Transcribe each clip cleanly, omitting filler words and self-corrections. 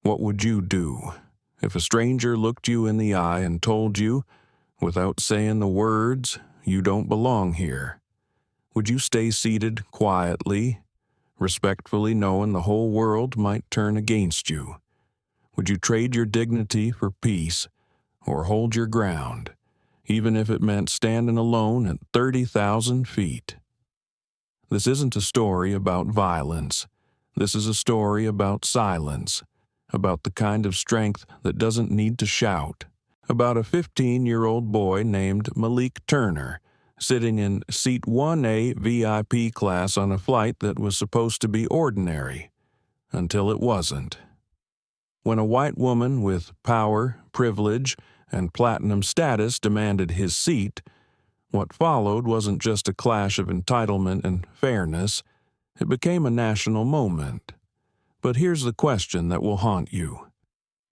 What would you do if a stranger looked you in the eye and told you, without saying the words, you don't belong here? Would you stay seated quietly, respectfully knowing the whole world might turn against you? Would you trade your dignity for peace, or hold your ground, even if it meant standing alone at 30,000 feet? This isn't a story about violence. This is a story about silence, about the kind of strength that doesn't need to shout, about a 15-year-old boy named Malik Turner, sitting in Seat 1A VIP class on a flight that was supposed to be ordinary, until it wasn't. When a white woman with power, privilege, and platinum status demanded his seat, what followed wasn't just a clash of entitlement and fairness. It became a national moment. But here's the question that will haunt you.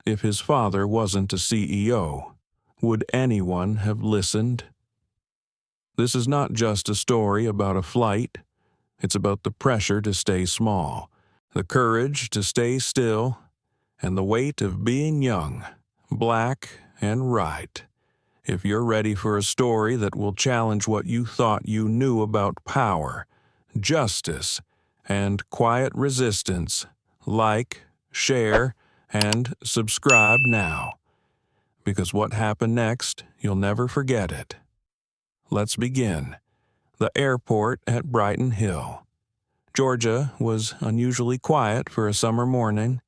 If his father wasn't a CEO, would anyone have listened? This is not just a story about a flight. It's about the pressure to stay small, the courage to stay still, and the weight of being young, black, and right. If you're ready for a story that will challenge what you thought you knew about power, justice, and quiet resistance, like, share, and subscribe now. Because what happened next, you'll never forget it. Let's begin. The airport at Brighton Hill. Georgia was unusually quiet for a summer morning.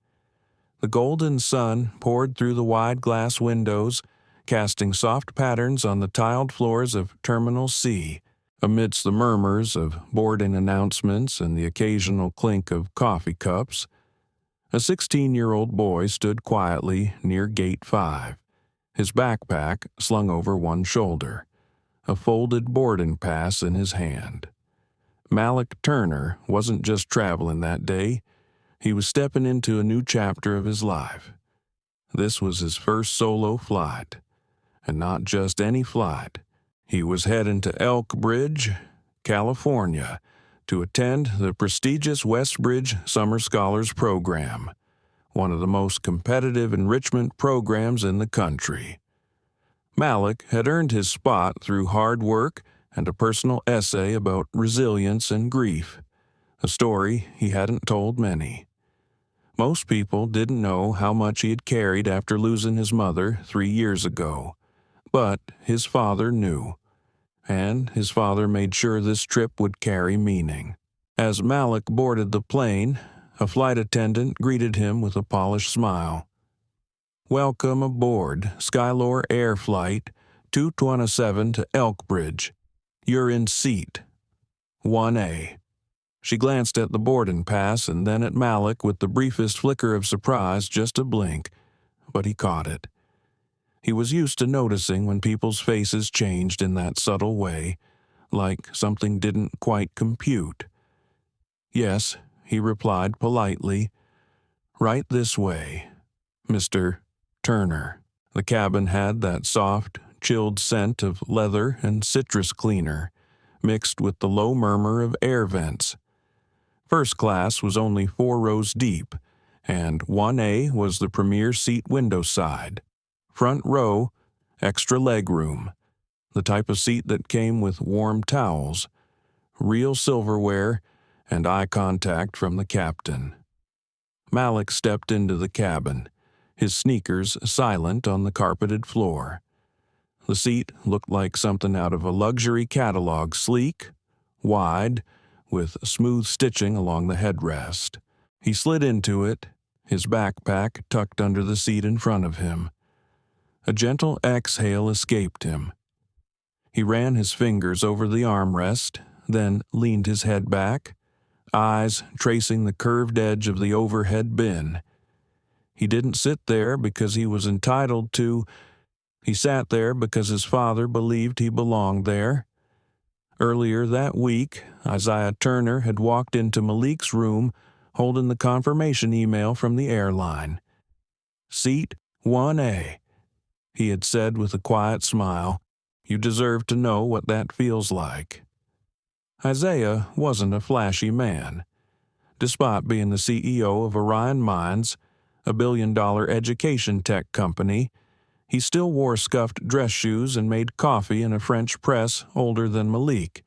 The golden sun poured through the wide glass windows, casting soft patterns on the tiled floors of Terminal C, amidst the murmurs of boarding announcements and the occasional clink of coffee cups. A 16-year-old boy stood quietly near Gate 5, his backpack slung over one shoulder, a folded boarding pass in his hand. Malik Turner wasn't just traveling that day. He was stepping into a new chapter of his life. This was his first solo flight. And not just any flight. He was heading to Elk Bridge, California, to attend the prestigious Westbridge Summer Scholars Program, one of the most competitive enrichment programs in the country. Malik had earned his spot through hard work and a personal essay about resilience and grief, a story he hadn't told many. Most people didn't know how much he had carried after losing his mother 3 years ago. But his father knew, and his father made sure this trip would carry meaning. As Malik boarded the plane, a flight attendant greeted him with a polished smile. "Welcome aboard Skylore Air Flight 227 to Elkbridge. You're in seat 1A. She glanced at the boarding pass and then at Malik with the briefest flicker of surprise, just a blink, but he caught it. He was used to noticing when people's faces changed in that subtle way, like something didn't quite compute. "Yes," he replied politely. "Right this way, Mr. Turner." The cabin had that soft, chilled scent of leather and citrus cleaner, mixed with the low murmur of air vents. First class was only 4 rows deep, and 1A was the premier seat window side. Front row, extra leg room, the type of seat that came with warm towels, real silverware, and eye contact from the captain. Malik stepped into the cabin, his sneakers silent on the carpeted floor. The seat looked like something out of a luxury catalog, sleek, wide, with smooth stitching along the headrest. He slid into it, his backpack tucked under the seat in front of him. A gentle exhale escaped him. He ran his fingers over the armrest, then leaned his head back, eyes tracing the curved edge of the overhead bin. He didn't sit there because he was entitled to. He sat there because his father believed he belonged there. Earlier that week, Isaiah Turner had walked into Malik's room holding the confirmation email from the airline. "Seat 1A. He had said with a quiet smile, "You deserve to know what that feels like." Isaiah wasn't a flashy man. Despite being the CEO of Orion Mines, a billion-dollar education tech company. He still wore scuffed dress shoes and made coffee in a French press older than Malik.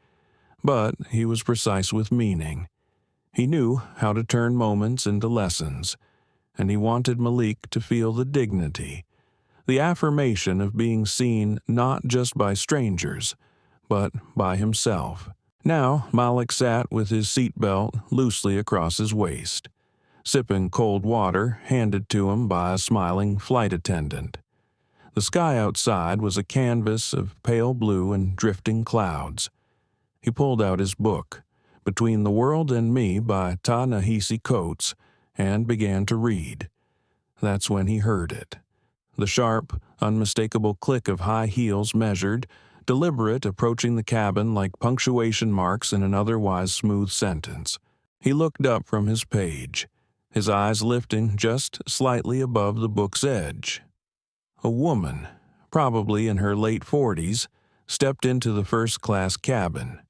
But he was precise with meaning. He knew how to turn moments into lessons, and he wanted Malik to feel the dignity, the affirmation of being seen not just by strangers, but by himself. Now Malik sat with his seatbelt loosely across his waist, sipping cold water handed to him by a smiling flight attendant. The sky outside was a canvas of pale blue and drifting clouds. He pulled out his book, Between the World and Me by Ta-Nehisi Coates, and began to read. That's when he heard it. The sharp, unmistakable click of high heels measured, deliberate, approaching the cabin like punctuation marks in an otherwise smooth sentence. He looked up from his page, his eyes lifting just slightly above the book's edge. A woman, probably in her late 40s, stepped into the first-class cabin.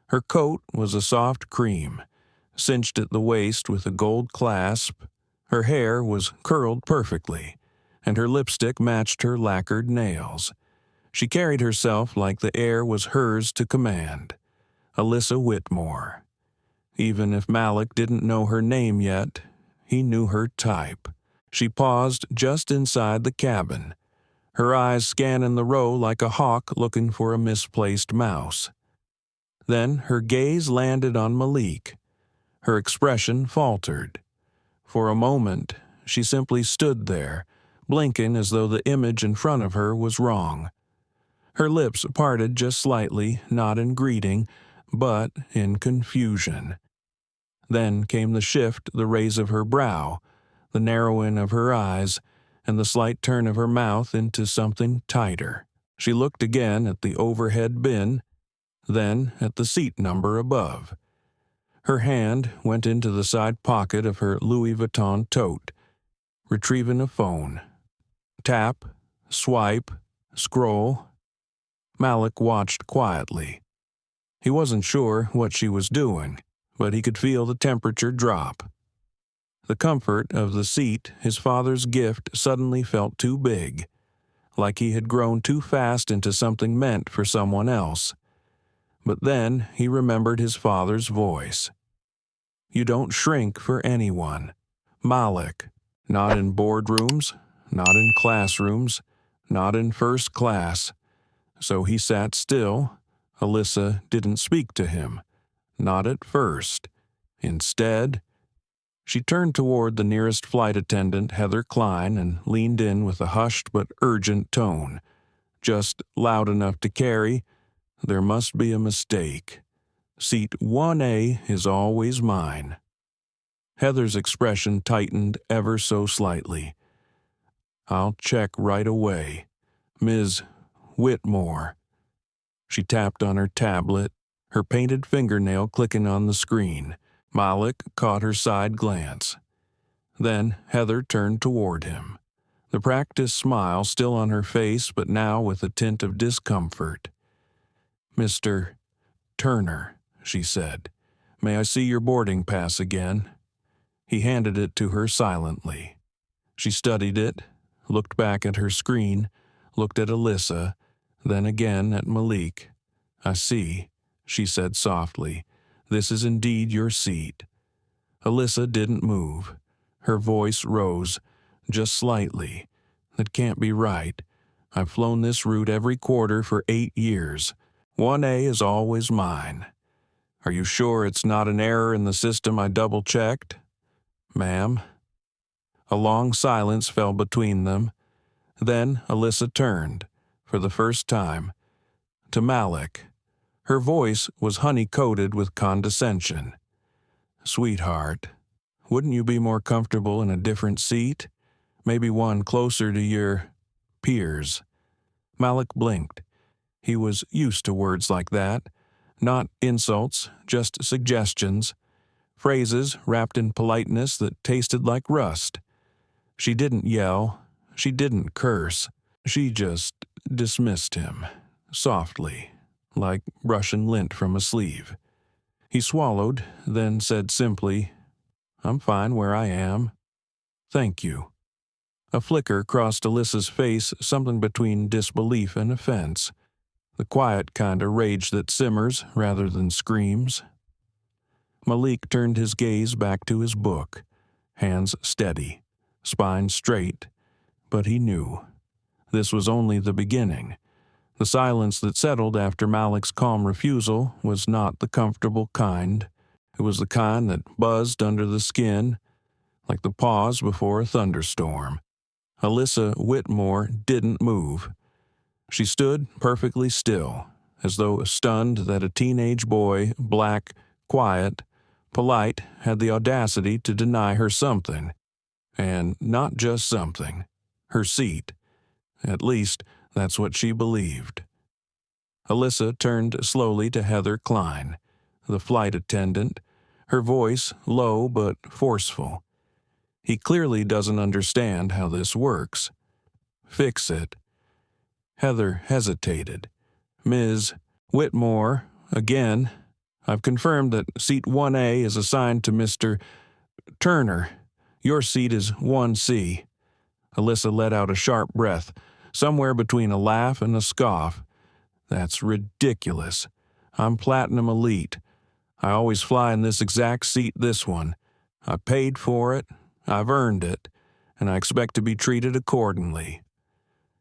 Her coat was a soft cream, cinched at the waist with a gold clasp. Her hair was curled perfectly, and her lipstick matched her lacquered nails. She carried herself like the air was hers to command. Alyssa Whitmore. Even if Malik didn't know her name yet, he knew her type. She paused just inside the cabin, her eyes scanning the row like a hawk looking for a misplaced mouse. Then her gaze landed on Malik. Her expression faltered. For a moment, she simply stood there, blinking as though the image in front of her was wrong. Her lips parted just slightly, not in greeting, but in confusion. Then came the shift, the raise of her brow, the narrowing of her eyes, and the slight turn of her mouth into something tighter. She looked again at the overhead bin, then at the seat number above. Her hand went into the side pocket of her Louis Vuitton tote, retrieving a phone. Tap, swipe, scroll. Malik watched quietly. He wasn't sure what she was doing, but he could feel the temperature drop. The comfort of the seat, his father's gift, suddenly felt too big, like he had grown too fast into something meant for someone else. But then he remembered his father's voice. You don't shrink for anyone. Malik. Not in boardrooms, not in classrooms, not in first class. So he sat still. Alyssa didn't speak to him. Not at first. Instead, she turned toward the nearest flight attendant, Heather Klein, and leaned in with a hushed but urgent tone. Just loud enough to carry, there must be a mistake. Seat 1A is always mine. Heather's expression tightened ever so slightly. I'll check right away. Ms. Whitmore. She tapped on her tablet, her painted fingernail clicking on the screen. Malik caught her side glance. Then Heather turned toward him, the practiced smile still on her face, but now with a tint of discomfort. Mr. Turner, she said, may I see your boarding pass again? He handed it to her silently. She studied it, looked back at her screen, looked at Alyssa, then again at Malik. I see, she said softly. This is indeed your seat. Alyssa didn't move. Her voice rose, just slightly. That can't be right. I've flown this route every quarter for 8 years. 1A is always mine. Are you sure it's not an error in the system I double-checked? Ma'am. A long silence fell between them. Then Alyssa turned, for the first time, to Malik. Her voice was honey-coated with condescension. Sweetheart, wouldn't you be more comfortable in a different seat? Maybe one closer to your peers. Malik blinked. He was used to words like that. Not insults, just suggestions. Phrases wrapped in politeness that tasted like rust. She didn't yell. She didn't curse. She just dismissed him, softly, like brushing lint from a sleeve. He swallowed, then said simply, I'm fine where I am. Thank you. A flicker crossed Alyssa's face, something between disbelief and offense. The quiet kind of rage that simmers rather than screams. Malik turned his gaze back to his book, hands steady, spine straight, but he knew. This was only the beginning. The silence that settled after Malik's calm refusal was not the comfortable kind. It was the kind that buzzed under the skin, like the pause before a thunderstorm. Alyssa Whitmore didn't move. She stood perfectly still, as though stunned that a teenage boy, black, quiet, polite, had the audacity to deny her something. And not just something. Her seat. At least, that's what she believed. Alyssa turned slowly to Heather Klein, the flight attendant, her voice low but forceful. He clearly doesn't understand how this works. Fix it. Heather hesitated. Ms. Whitmore, again, I've confirmed that seat 1A is assigned to Mr. Turner. Your seat is 1C. Alyssa let out a sharp breath, somewhere between a laugh and a scoff. That's ridiculous. I'm Platinum Elite. I always fly in this exact seat, this one. I paid for it, I've earned it, and I expect to be treated accordingly.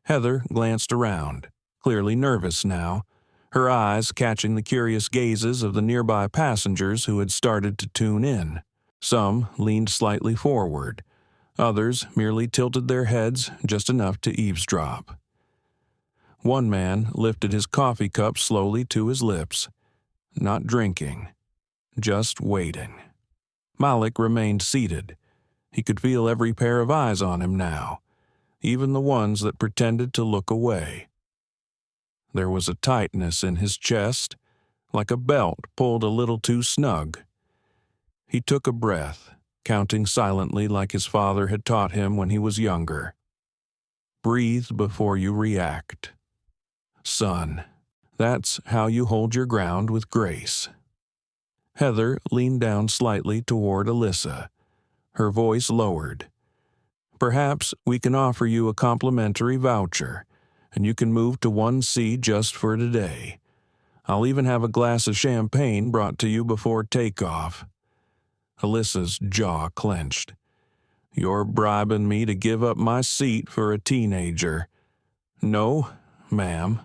Heather glanced around, clearly nervous now, her eyes catching the curious gazes of the nearby passengers who had started to tune in. Some leaned slightly forward. Others merely tilted their heads just enough to eavesdrop. One man lifted his coffee cup slowly to his lips, not drinking, just waiting. Malik remained seated. He could feel every pair of eyes on him now, even the ones that pretended to look away. There was a tightness in his chest, like a belt pulled a little too snug. He took a breath, counting silently like his father had taught him when he was younger. Breathe before you react. Son, that's how you hold your ground with grace. Heather leaned down slightly toward Alyssa, her voice lowered. Perhaps we can offer you a complimentary voucher, and you can move to 1C just for today. I'll even have a glass of champagne brought to you before takeoff. Alyssa's jaw clenched. You're bribing me to give up my seat for a teenager. No, ma'am,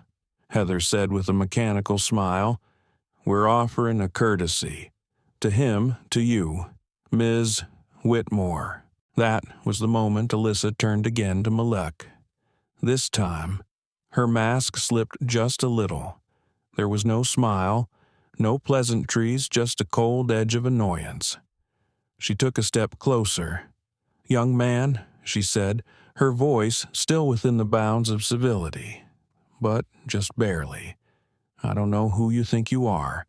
Heather said with a mechanical smile. We're offering a courtesy. To him, to you, Ms. Whitmore. That was the moment Alyssa turned again to Malik. This time, her mask slipped just a little. There was no smile, no pleasantries, just a cold edge of annoyance. She took a step closer. Young man, she said, her voice still within the bounds of civility, but just barely. I don't know who you think you are,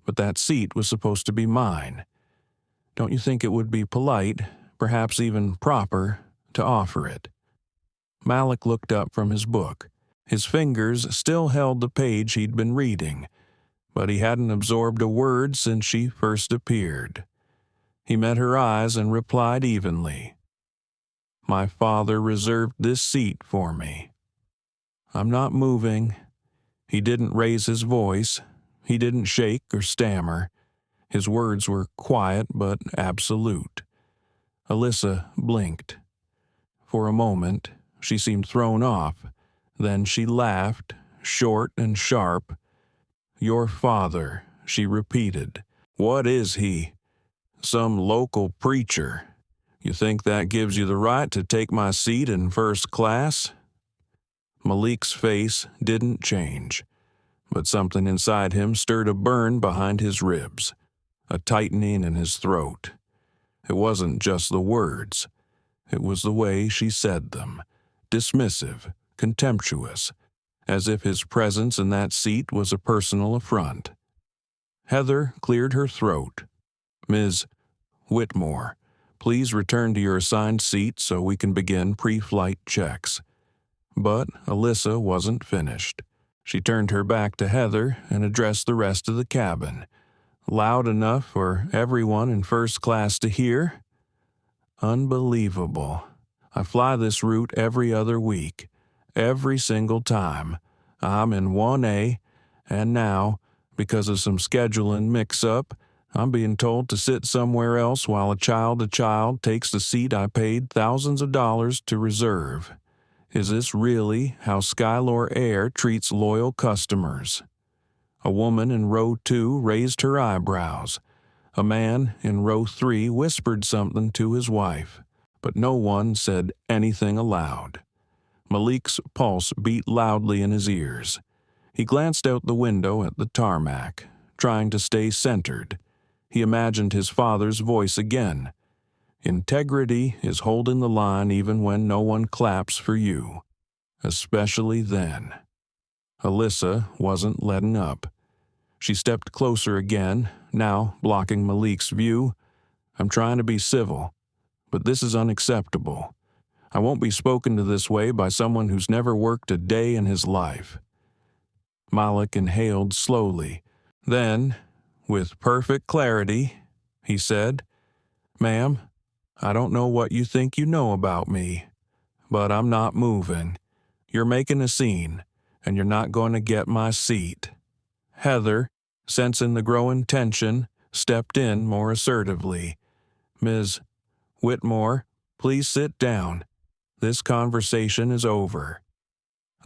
but that seat was supposed to be mine. Don't you think it would be polite, perhaps even proper, to offer it? Malik looked up from his book. His fingers still held the page he'd been reading, but he hadn't absorbed a word since she first appeared. He met her eyes and replied evenly. My father reserved this seat for me. I'm not moving. He didn't raise his voice. He didn't shake or stammer. His words were quiet but absolute. Alyssa blinked. For a moment, she seemed thrown off. Then she laughed, short and sharp. Your father, she repeated. What is he? Some local preacher. You think that gives you the right to take my seat in first class? Malik's face didn't change, but something inside him stirred a burn behind his ribs, a tightening in his throat. It wasn't just the words. It was the way she said them, dismissive, contemptuous, as if his presence in that seat was a personal affront. Heather cleared her throat. Ms. Whitmore, please return to your assigned seat so we can begin pre-flight checks. But Alyssa wasn't finished. She turned her back to Heather and addressed the rest of the cabin. Loud enough for everyone in first class to hear? Unbelievable. I fly this route every other week. Every single time. I'm in 1A, and now, because of some scheduling mix-up, I'm being told to sit somewhere else while a child takes the seat I paid thousands of dollars to reserve. Is this really how Skylore Air treats loyal customers? A woman in row 2 raised her eyebrows. A man in row 3 whispered something to his wife, but no one said anything aloud. Malik's pulse beat loudly in his ears. He glanced out the window at the tarmac, trying to stay centered. He imagined his father's voice again. Integrity is holding the line even when no one claps for you. Especially then. Alyssa wasn't letting up. She stepped closer again, now blocking Malik's view. I'm trying to be civil, but this is unacceptable. I won't be spoken to this way by someone who's never worked a day in his life. Malik inhaled slowly. Then, with perfect clarity, he said, "Ma'am, I don't know what you think you know about me, but I'm not moving. You're making a scene, and you're not going to get my seat." Heather, sensing the growing tension, stepped in more assertively. "Ms. Whitmore, please sit down. This conversation is over."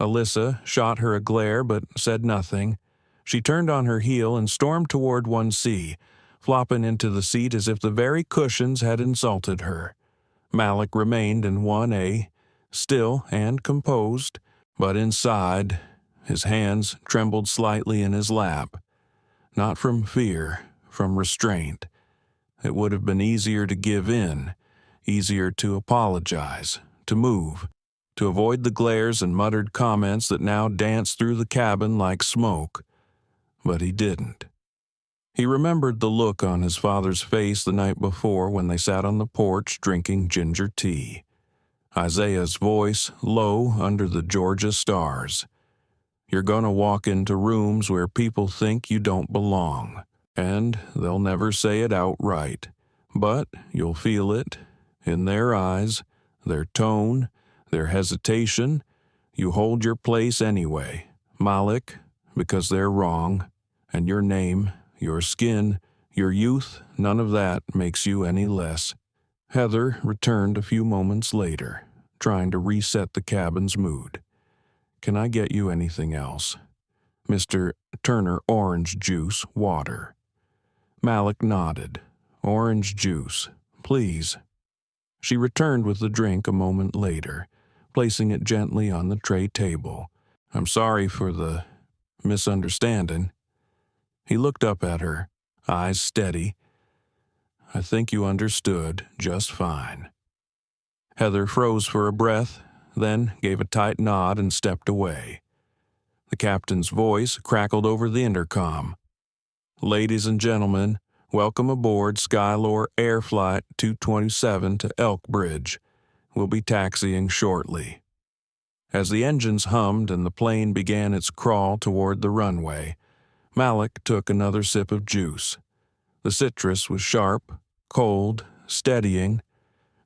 Alyssa shot her a glare but said nothing. She turned on her heel and stormed toward 1C, flopping into the seat as if the very cushions had insulted her. Malik remained in 1A, still and composed, but inside, his hands trembled slightly in his lap. Not from fear, from restraint. It would have been easier to give in, easier to apologize, to move, to avoid the glares and muttered comments that now danced through the cabin like smoke. But he didn't. He remembered the look on his father's face the night before when they sat on the porch drinking ginger tea. Isaiah's voice low under the Georgia stars. "You're gonna walk into rooms where people think you don't belong, and they'll never say it outright, but you'll feel it in their eyes, their tone, their hesitation. You hold your place anyway, Malik, because they're wrong, and your name, your skin, your youth, none of that makes you any less." Heather returned a few moments later, trying to reset the cabin's mood. "Can I get you anything else?" "Mr. Turner, orange juice, water." Malik nodded. "Orange juice, please." She returned with the drink a moment later, placing it gently on the tray table. "I'm sorry for the misunderstanding." He looked up at her, eyes steady. "I think you understood just fine." Heather froze for a breath, then gave a tight nod and stepped away. The captain's voice crackled over the intercom. "Ladies and gentlemen, welcome aboard Skylore Air Flight 227 to Elkbridge. We'll be taxiing shortly." As the engines hummed and the plane began its crawl toward the runway, Malik took another sip of juice. The citrus was sharp, cold, steadying.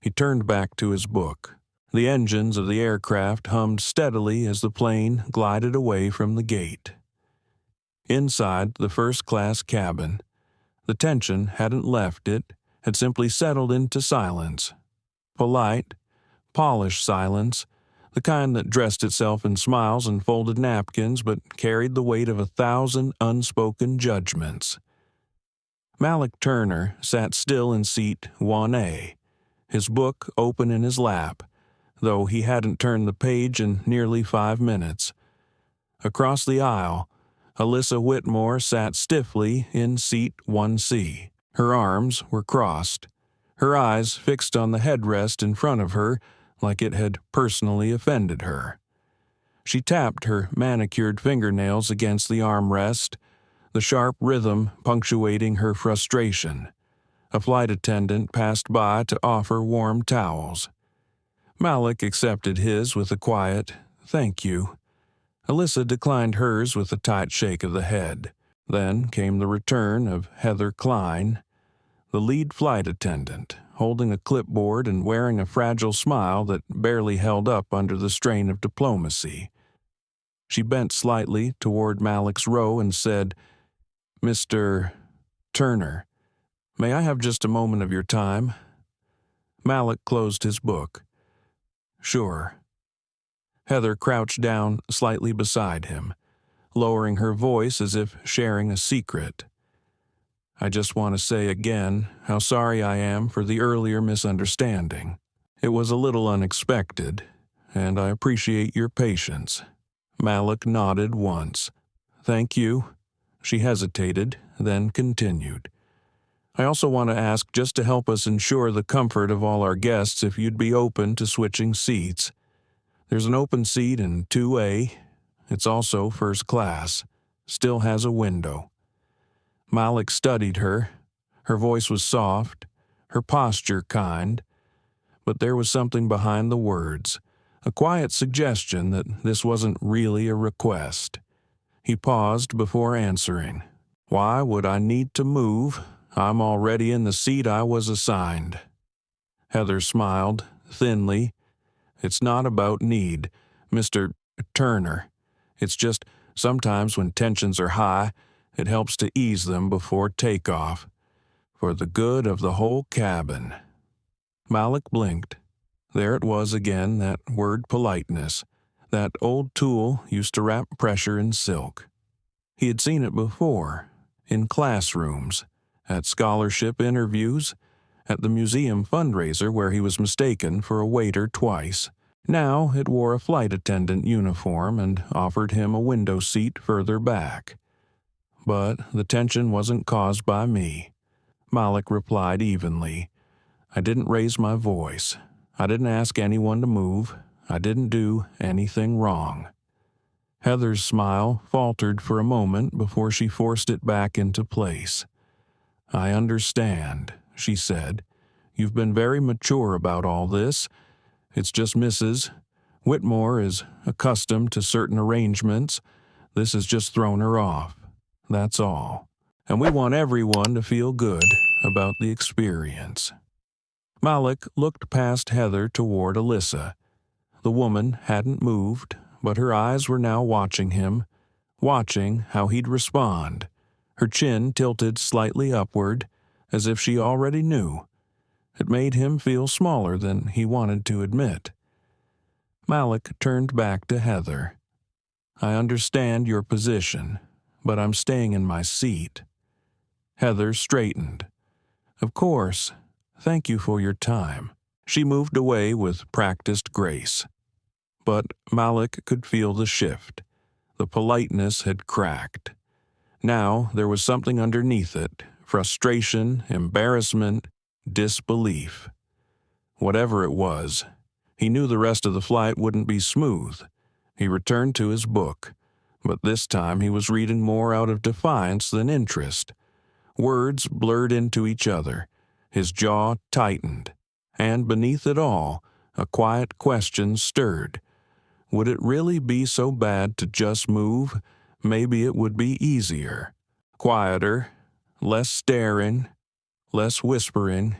He turned back to his book. The engines of the aircraft hummed steadily as the plane glided away from the gate. Inside the first-class cabin, the tension hadn't left it, had simply settled into silence. Polite, polished silence, the kind that dressed itself in smiles and folded napkins but carried the weight of 1,000 unspoken judgments. Malik Turner sat still in seat 1A, his book open in his lap, though he hadn't turned the page in nearly 5 minutes. Across the aisle, Alyssa Whitmore sat stiffly in seat 1C. Her arms were crossed, her eyes fixed on the headrest in front of her like it had personally offended her. She tapped her manicured fingernails against the armrest, the sharp rhythm punctuating her frustration. A flight attendant passed by to offer warm towels. Malik accepted his with a quiet, "Thank you." Alyssa declined hers with a tight shake of the head. Then came the return of Heather Klein, the lead flight attendant, holding a clipboard and wearing a fragile smile that barely held up under the strain of diplomacy. She bent slightly toward Malik's row and said, "Mr. Turner, may I have just a moment of your time?" Malik closed his book. "Sure." Heather crouched down slightly beside him, lowering her voice as if sharing a secret. "I just want to say again how sorry I am for the earlier misunderstanding. It was a little unexpected, and I appreciate your patience." Malik nodded once. "Thank you." She hesitated, then continued. "I also want to ask, just to help us ensure the comfort of all our guests, if you'd be open to switching seats. There's an open seat in 2A. It's also first class. Still has a window." Malik studied her. Her voice was soft, her posture kind, but there was something behind the words, a quiet suggestion that this wasn't really a request. He paused before answering. "Why would I need to move? I'm already in the seat I was assigned." Heather smiled, thinly. "It's not about need, Mr. Turner. It's just sometimes when tensions are high, it helps to ease them before takeoff, for the good of the whole cabin." Malik blinked. There it was again, that word politeness. That old tool used to wrap pressure in silk. He had seen it before, in classrooms, at scholarship interviews, at the museum fundraiser where he was mistaken for a waiter twice. Now it wore a flight attendant uniform and offered him a window seat further back. But the tension wasn't caused by me. Malik replied evenly. "I didn't raise my voice. I didn't ask anyone to move. I didn't do anything wrong." Heather's smile faltered for a moment before she forced it back into place. "I understand," she said. "You've been very mature about all this. It's just Mrs. Whitmore is accustomed to certain arrangements. This has just thrown her off. That's all. And we want everyone to feel good about the experience." Malik looked past Heather toward Alyssa. The woman hadn't moved, but her eyes were now watching him, watching how he'd respond. Her chin tilted slightly upward, as if she already knew. It made him feel smaller than he wanted to admit. Malik turned back to Heather. "I understand your position, but I'm staying in my seat." Heather straightened. "Of course. Thank you for your time." She moved away with practiced grace. But Malik could feel the shift. The politeness had cracked. Now there was something underneath it, frustration, embarrassment, disbelief. Whatever it was, he knew the rest of the flight wouldn't be smooth. He returned to his book, but this time he was reading more out of defiance than interest. Words blurred into each other. His jaw tightened, and beneath it all, a quiet question stirred. Would it really be so bad to just move? Maybe it would be easier. Quieter, less staring, less whispering.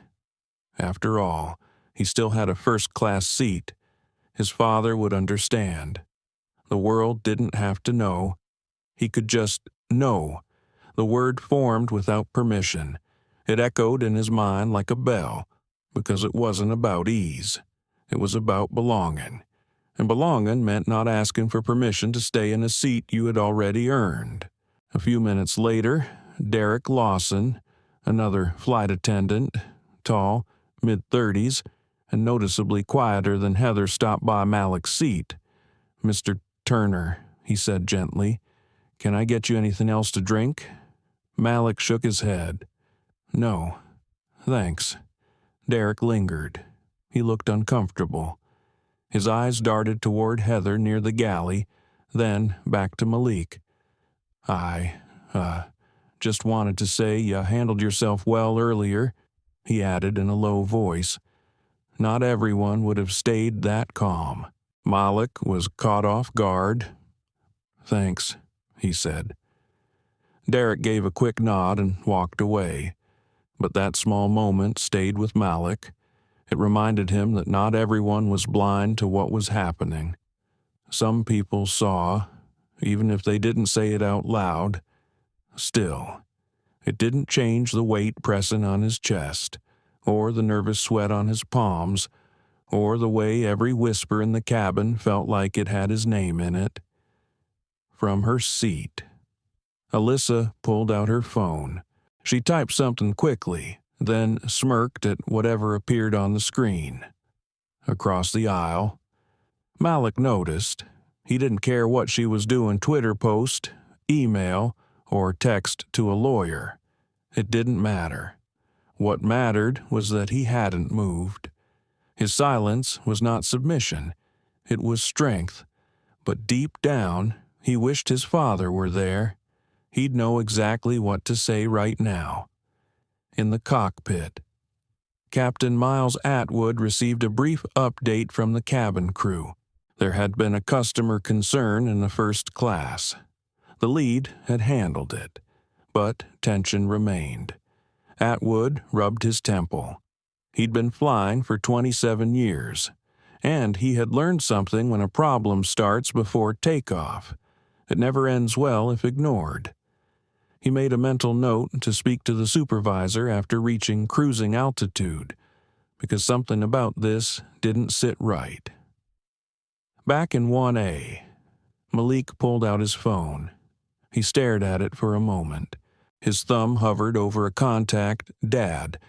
After all, he still had a first-class seat. His father would understand. The world didn't have to know. He could just know. The word formed without permission. It echoed in his mind like a bell, because it wasn't about ease. It was about belonging. And belonging meant not asking for permission to stay in a seat you had already earned. A few minutes later, Derek Lawson, another flight attendant, tall, mid-30s, and noticeably quieter than Heather, stopped by Malik's seat. "Mr. Turner," he said gently, "can I get you anything else to drink?" Malik shook his head. "No, thanks." Derek lingered. He looked uncomfortable. His eyes darted toward Heather near the galley, then back to Malik. "I, just wanted to say you handled yourself well earlier," he added in a low voice. Not everyone would have stayed that calm. Malik was caught off guard. "Thanks," he said. Derek gave a quick nod and walked away. But that small moment stayed with Malik. It reminded him that not everyone was blind to what was happening. Some people saw, even if they didn't say it out loud. Still, it didn't change the weight pressing on his chest, or the nervous sweat on his palms, or the way every whisper in the cabin felt like it had his name in it. From her seat, Alyssa pulled out her phone. She typed something quickly, then smirked at whatever appeared on the screen. Across the aisle, Malik noticed. He didn't care what she was doing, Twitter post, email, or text to a lawyer. It didn't matter. What mattered was that he hadn't moved. His silence was not submission. It was strength. But deep down, he wished his father were there. He'd know exactly what to say right now. In the cockpit, Captain Miles Atwood received a brief update from the cabin crew. There had been a customer concern in the first class. The lead had handled it, but tension remained. Atwood rubbed his temple. He'd been flying for 27 years, and he had learned something when a problem starts before takeoff. It never ends well if ignored. He made a mental note to speak to the supervisor after reaching cruising altitude, because something about this didn't sit right. Back in 1A, Malik pulled out his phone. He stared at it for a moment. His thumb hovered over a contact, Dad.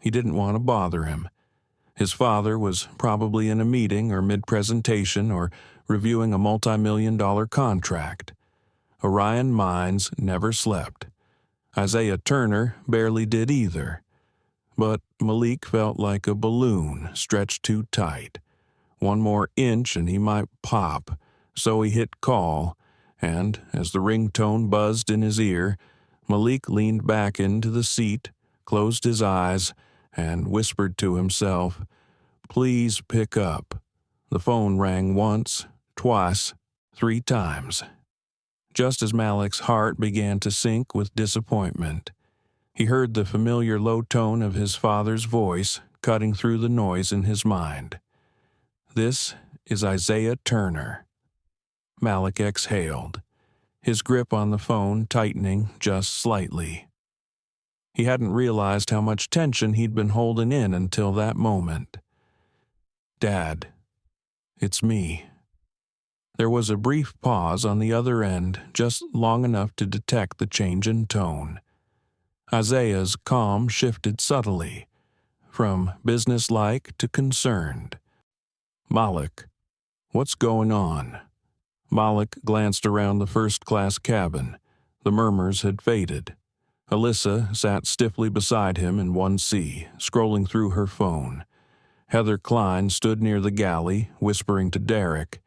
He didn't want to bother him. His father was probably in a meeting or mid-presentation or reviewing a multi-million-dollar contract. Orion Mines never slept. Isaiah Turner barely did either. But Malik felt like a balloon stretched too tight. One more inch and he might pop, so he hit call, and as the ringtone buzzed in his ear, Malik leaned back into the seat, closed his eyes, and whispered to himself, "Please pick up." The phone rang once, twice, 3 times. Just as Malik's heart began to sink with disappointment, he heard the familiar low tone of his father's voice cutting through the noise in his mind. "This is Isaiah Turner." Malik exhaled, his grip on the phone tightening just slightly. He hadn't realized how much tension he'd been holding in until that moment. "Dad, it's me." There was a brief pause on the other end, just long enough to detect the change in tone. Isaiah's calm shifted subtly, from businesslike to concerned. "Malik, what's going on?" Malik glanced around the first-class cabin. The murmurs had faded. Alyssa sat stiffly beside him in 1C, scrolling through her phone. Heather Klein stood near the galley, whispering to Derek,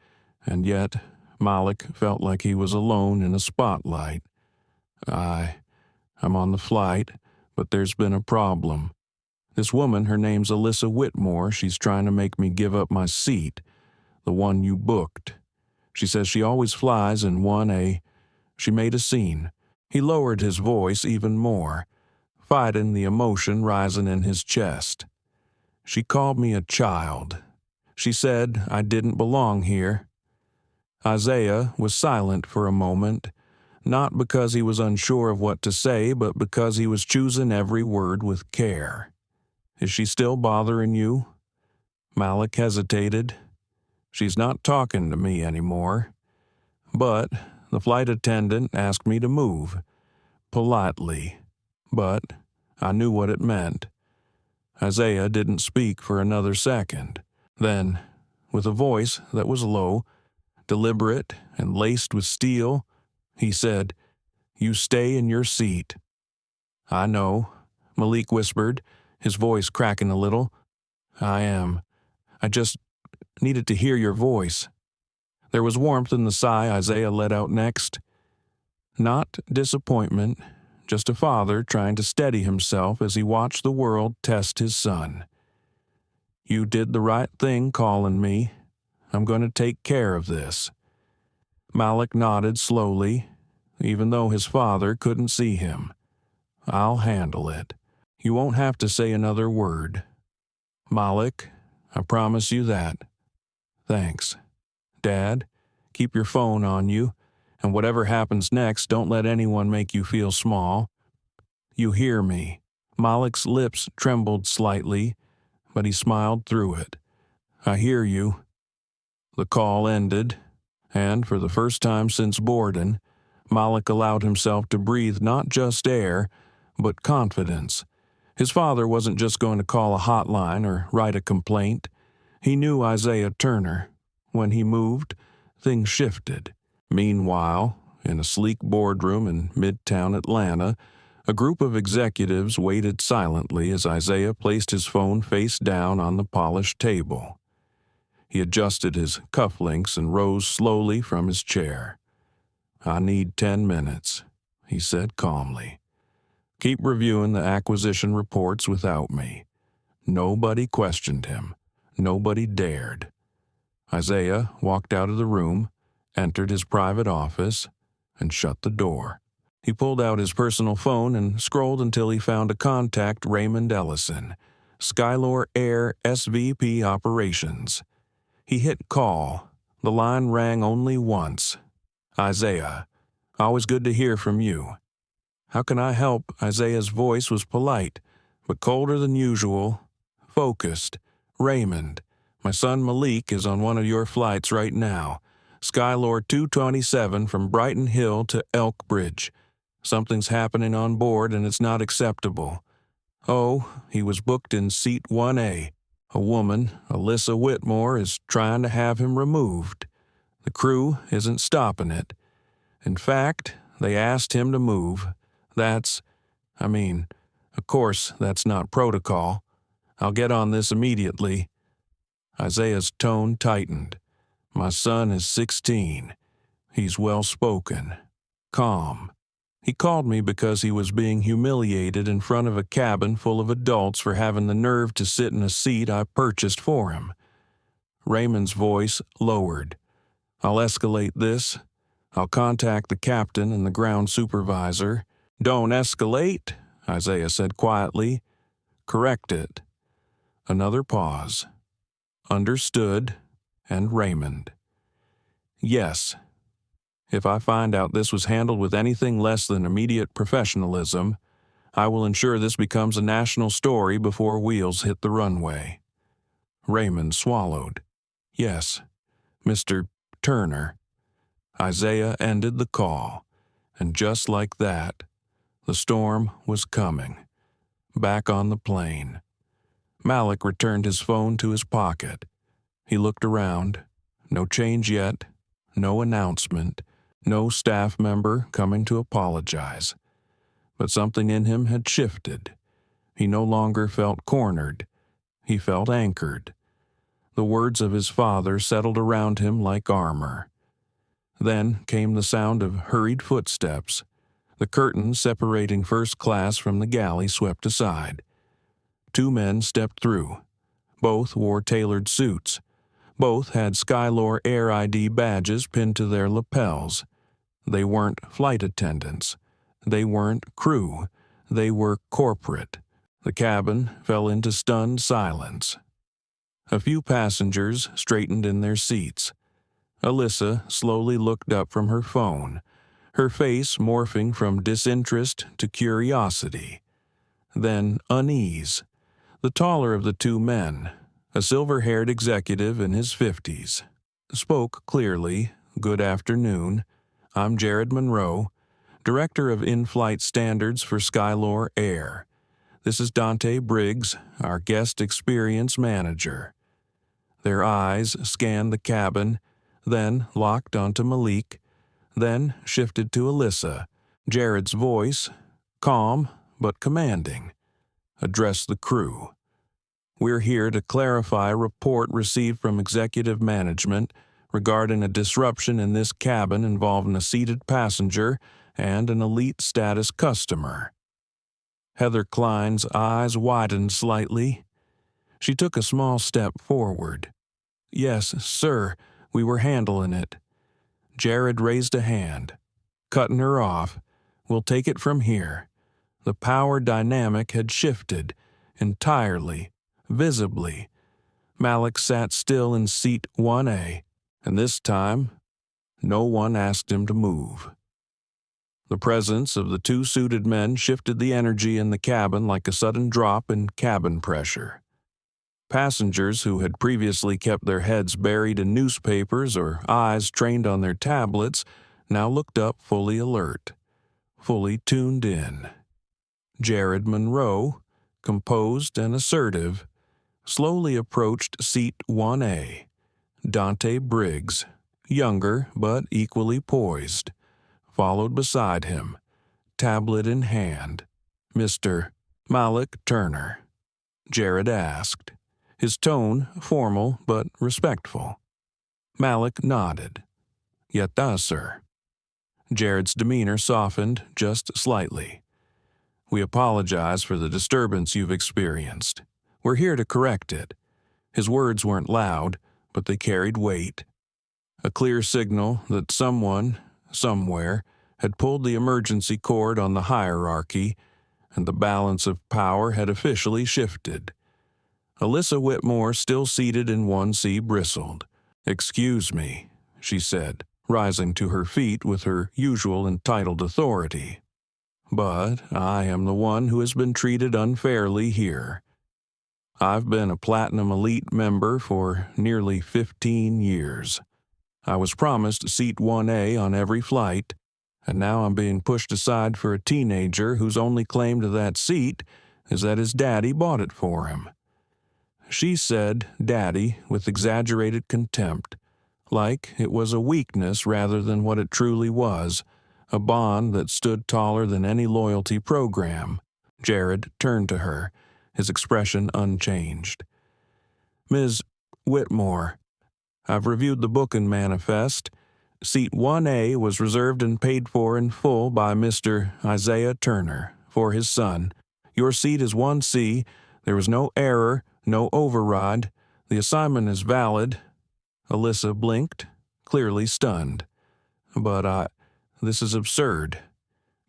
and yet Malik felt like he was alone in a spotlight. I'm on the flight, but there's been a problem. This woman, her name's Alyssa Whitmore, she's trying to make me give up my seat, the one you booked. She says she always flies in 1A. She made a scene." He lowered his voice even more, fighting the emotion rising in his chest. "She called me a child. She said I didn't belong here." Isaiah was silent for a moment, not because he was unsure of what to say, but because he was choosing every word with care. "Is she still bothering you?" Malik hesitated. "She's not talking to me anymore. But the flight attendant asked me to move. Politely. But I knew what it meant." Isaiah didn't speak for another second. Then, with a voice that was low, deliberate, and laced with steel, he said, "You stay in your seat." "I know," Malik whispered, his voice cracking a little. "I am. I just needed to hear your voice." There was warmth in the sigh Isaiah let out next. Not disappointment, just a father trying to steady himself as he watched the world test his son. "You did the right thing calling me. I'm going to take care of this." Malik nodded slowly, even though his father couldn't see him. "I'll handle it." You won't have to say another word. Malik, I promise you that. Thanks. Dad, keep your phone on you, and whatever happens next, don't let anyone make you feel small. You hear me." Malik's lips trembled slightly, but he smiled through it. "I hear you." The call ended, and for the first time since Borden, Malik allowed himself to breathe not just air, but confidence. His father wasn't just going to call a hotline or write a complaint. He knew Isaiah Turner. When he moved, things shifted. Meanwhile, in a sleek boardroom in Midtown Atlanta, a group of executives waited silently as Isaiah placed his phone face down on the polished table. He adjusted his cufflinks and rose slowly from his chair. "I need 10 minutes," he said calmly. "Keep reviewing the acquisition reports without me." Nobody questioned him. Nobody dared. Isaiah walked out of the room, entered his private office, and shut the door. He pulled out his personal phone and scrolled until he found a contact Raymond Ellison, Skylore Air SVP Operations. He hit call. The line rang only once. "Isaiah, always good to hear from you." "How can I help?" Isaiah's voice was polite, but colder than usual. Focused. "Raymond, my son Malik is on one of your flights right now. Skylore 227 from Brighton Hill to Elk Bridge. Something's happening on board and it's not acceptable. Oh, he was booked in seat 1A. A woman, Alyssa Whitmore, is trying to have him removed. The crew isn't stopping it. In fact, they asked him to move. Of course, that's not protocol. I'll get on this immediately." Isaiah's tone tightened. "My son is 16. He's well-spoken, calm. He called me because he was being humiliated in front of a cabin full of adults for having the nerve to sit in a seat I purchased for him." Raymond's voice lowered. "I'll escalate this. I'll contact the captain and the ground supervisor." "Don't escalate," Isaiah said quietly. "Correct it." Another pause. "Understood." And Raymond. "Yes. If I find out this was handled with anything less than immediate professionalism, I will ensure this becomes a national story before wheels hit the runway." Raymond swallowed. "Yes, Mr. Turner." Isaiah ended the call, and just like that, the storm was coming. Back on the plane. Malik returned his phone to his pocket. He looked around. No change yet. No announcement. No staff member coming to apologize. But something in him had shifted. He no longer felt cornered. He felt anchored. The words of his father settled around him like armor. Then came the sound of hurried footsteps. The curtain separating first class from the galley swept aside. 2 men stepped through. Both wore tailored suits. Both had Skylore Air ID badges pinned to their lapels. They weren't flight attendants. They weren't crew. They were corporate. The cabin fell into stunned silence. A few passengers straightened in their seats. Alyssa slowly looked up from her phone, her face morphing from disinterest to curiosity. Then unease. The taller of the 2 men, a silver-haired executive in his 50s, spoke clearly, "Good afternoon. I'm Jared Monroe, Director of In-Flight Standards for Skylore Air. This is Dante Briggs, our Guest Experience Manager." Their eyes scanned the cabin, then locked onto Malik, then shifted to Alyssa. Jared's voice, calm but commanding, addressed the crew. "We're here to clarify a report received from executive management regarding a disruption in this cabin involving a seated passenger and an elite status customer." Heather Klein's eyes widened slightly. She took a small step forward. "Yes, sir, we were handling it." Jared raised a hand. "Cutting her off. We'll take it from here. The power dynamic had shifted, entirely, visibly. Malik sat still in seat 1A, and this time, no one asked him to move. The presence of the two suited men shifted the energy in the cabin like a sudden drop in cabin pressure. Passengers who had previously kept their heads buried in newspapers or eyes trained on their tablets now looked up fully alert, fully tuned in. Jared Monroe, composed and assertive, slowly approached seat 1A. Dante Briggs, younger but equally poised, followed beside him, tablet in hand. "Mr. Malik Turner?" Jared asked, his tone formal but respectful. Malik nodded. "Yet does, sir." Jared's demeanor softened just slightly. "We apologize for the disturbance you've experienced. We're here to correct it." His words weren't loud, but they carried weight. A clear signal that someone, somewhere, had pulled the emergency cord on the hierarchy, and the balance of power had officially shifted. Alyssa Whitmore, still seated in 1C, bristled. "Excuse me," she said, rising to her feet with her usual entitled authority. "But I am the one who has been treated unfairly here. I've been a Platinum Elite member for nearly 15 years. I was promised seat 1A on every flight, and now I'm being pushed aside for a teenager whose only claim to that seat is that his daddy bought it for him." She said daddy with exaggerated contempt, like it was a weakness rather than what it truly was, a bond that stood taller than any loyalty program. Jared turned to her, his expression unchanged. "Ms. Whitmore, I've reviewed the booking manifest. Seat 1A was reserved and paid for in full by Mr. Isaiah Turner for his son. Your seat is 1C. There was no error, no override. The assignment is valid." Alyssa blinked, clearly stunned. "But this is absurd.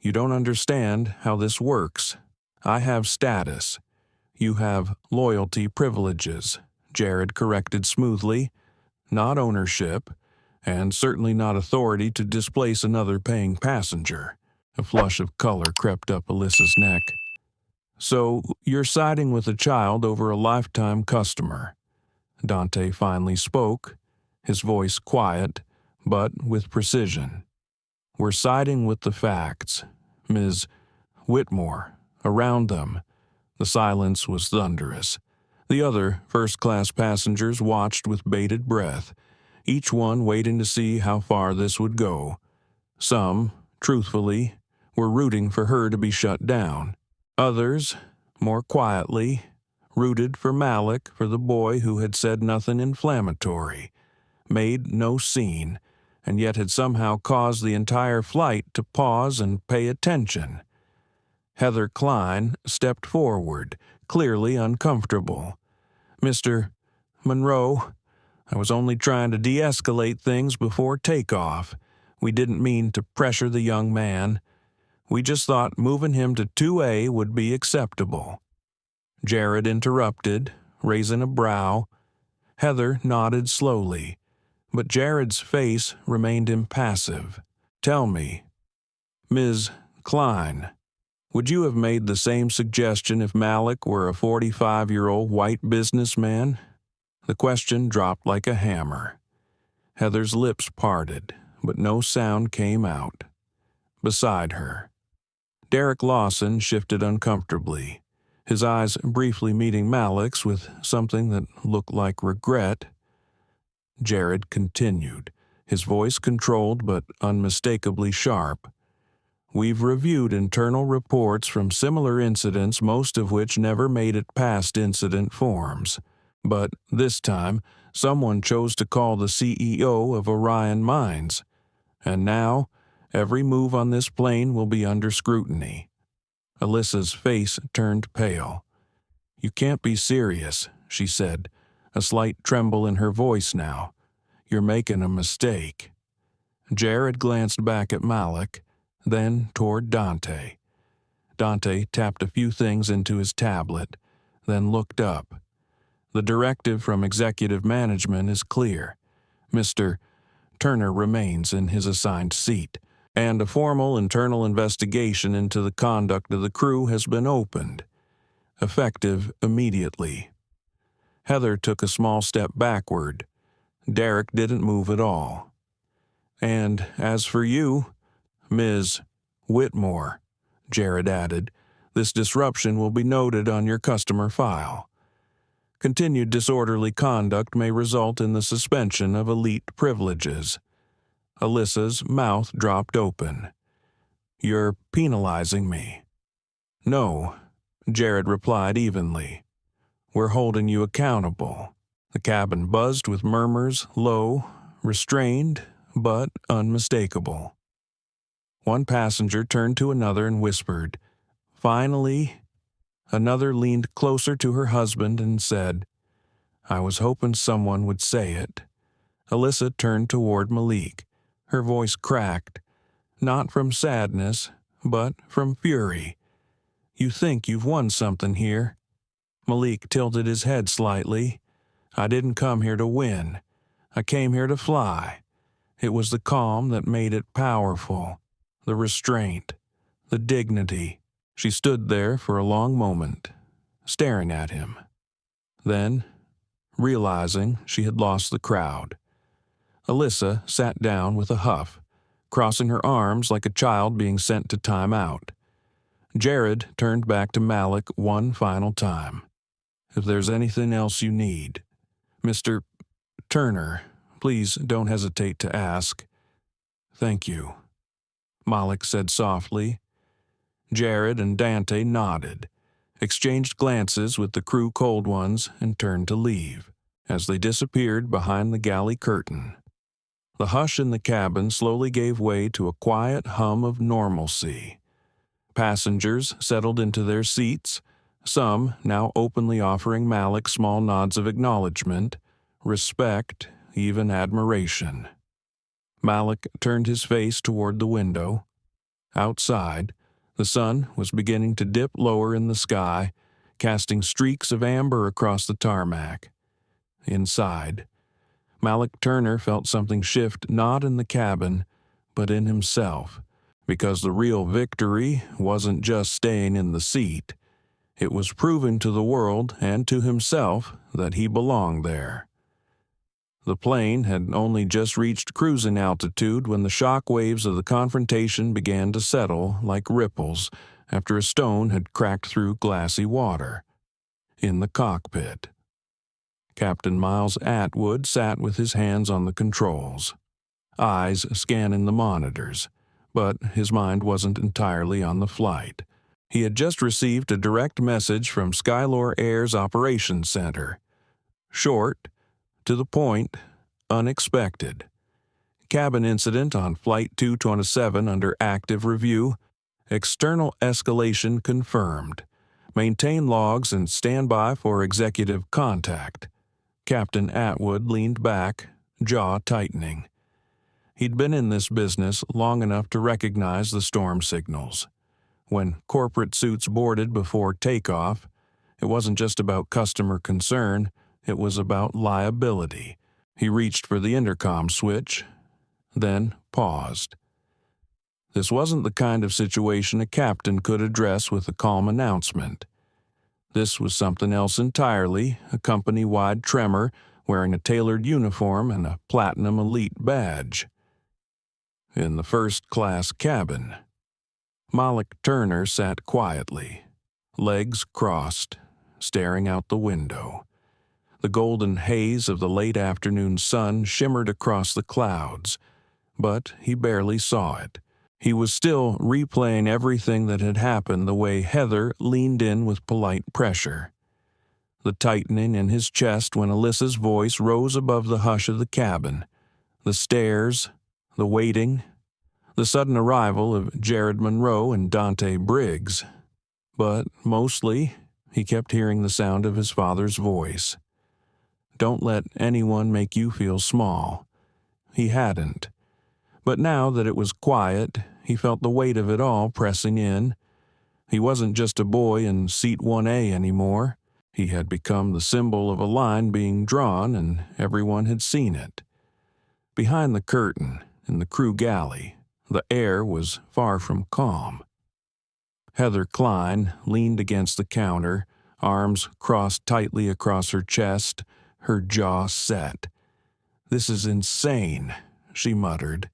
You don't understand how this works. I have status. You have loyalty privileges," Jared corrected smoothly. "Not ownership, and certainly not authority to displace another paying passenger." A flush of color crept up Alyssa's neck. "So you're siding with a child over a lifetime customer." Dante finally spoke, his voice quiet, but with precision. "We're siding with the facts, Ms. Whitmore. Around them." The silence was thunderous. The other first-class passengers watched with bated breath, each one waiting to see how far this would go. Some, truthfully, were rooting for her to be shut down. Others, more quietly, rooted for Malik, for the boy who had said nothing inflammatory, made no scene, and yet had somehow caused the entire flight to pause and pay attention. Heather Klein stepped forward, clearly uncomfortable. "Mr. Monroe, I was only trying to de-escalate things before takeoff. We didn't mean to pressure the young man. We just thought moving him to 2A would be acceptable." Jared interrupted, raising a brow. Heather nodded slowly, but Jared's face remained impassive. "Tell me, Ms. Klein, would you have made the same suggestion if Malik were a 45-year-old white businessman?" The question dropped like a hammer. Heather's lips parted, but no sound came out. Beside her, Derek Lawson shifted uncomfortably, his eyes briefly meeting Malik's with something that looked like regret. Jared continued, his voice controlled but unmistakably sharp. "We've reviewed internal reports from similar incidents, most of which never made it past incident forms. But this time, someone chose to call the CEO of Orion Mines. And now, every move on this plane will be under scrutiny." Alyssa's face turned pale. "You can't be serious," she said, a slight tremble in her voice now. "You're making a mistake." Jared glanced back at Malik, then toward Dante. Dante tapped a few things into his tablet, then looked up. The directive from executive management is clear. Mr. Turner remains in his assigned seat, and a formal internal investigation into the conduct of the crew has been opened, effective immediately. Heather took a small step backward. Derek didn't move at all. And as for you, Ms. Whitmore, Jared added, this disruption will be noted on your customer file. Continued disorderly conduct may result in the suspension of elite privileges. Alyssa's mouth dropped open. You're penalizing me. No, Jared replied evenly. We're holding you accountable. The cabin buzzed with murmurs, low, restrained, but unmistakable. One passenger turned to another and whispered, "Finally." Another leaned closer to her husband and said, "I was hoping someone would say it." Alyssa turned toward Malik. Her voice cracked, not from sadness, but from fury. "You think you've won something here?" Malik tilted his head slightly. "I didn't come here to win. I came here to fly." It was the calm that made it powerful, the restraint, the dignity. She stood there for a long moment, staring at him. Then, realizing she had lost the crowd, Alyssa sat down with a huff, crossing her arms like a child being sent to time out. Jared turned back to Malik one final time. "If there's anything else you need, Mr. Turner, please don't hesitate to ask." "Thank you," Malik said softly. Jared and Dante nodded, exchanged glances with the crew cold ones, and turned to leave. As they disappeared behind the galley curtain, the hush in the cabin slowly gave way to a quiet hum of normalcy. Passengers settled into their seats, some now openly offering Malik small nods of acknowledgement, respect, even admiration. Malik turned his face toward the window. Outside, the sun was beginning to dip lower in the sky, casting streaks of amber across the tarmac. Inside, Malik Turner felt something shift not in the cabin, but in himself, because the real victory wasn't just staying in the seat. It was proving to the world and to himself that he belonged there. The plane had only just reached cruising altitude when the shock waves of the confrontation began to settle like ripples after a stone had cracked through glassy water. In the cockpit, Captain Miles Atwood sat with his hands on the controls, eyes scanning the monitors, but his mind wasn't entirely on the flight. He had just received a direct message from Skylore Air's operations center. Short, to the point, unexpected. Cabin incident on Flight 227 under active review. External escalation confirmed. Maintain logs and stand by for executive contact. Captain Atwood leaned back, jaw tightening. He'd been in this business long enough to recognize the storm signals. When corporate suits boarded before takeoff, it wasn't just about customer concern, it was about liability. He reached for the intercom switch, then paused. This wasn't the kind of situation a captain could address with a calm announcement. This was something else entirely, a company-wide tremor wearing a tailored uniform and a Platinum Elite badge. In the first-class cabin, Malik Turner sat quietly, legs crossed, staring out the window. The golden haze of the late afternoon sun shimmered across the clouds, but he barely saw it. He was still replaying everything that had happened the way Heather leaned in with polite pressure. The tightening in his chest when Alyssa's voice rose above the hush of the cabin. The stares, the waiting, the sudden arrival of Jared Monroe and Dante Briggs. But mostly, he kept hearing the sound of his father's voice. Don't let anyone make you feel small. He hadn't. But now that it was quiet, he felt the weight of it all pressing in. He wasn't just a boy in Seat 1A anymore. He had become the symbol of a line being drawn, and everyone had seen it. Behind the curtain, in the crew galley, the air was far from calm. Heather Klein leaned against the counter, arms crossed tightly across her chest, her jaw set. "This is insane," she muttered.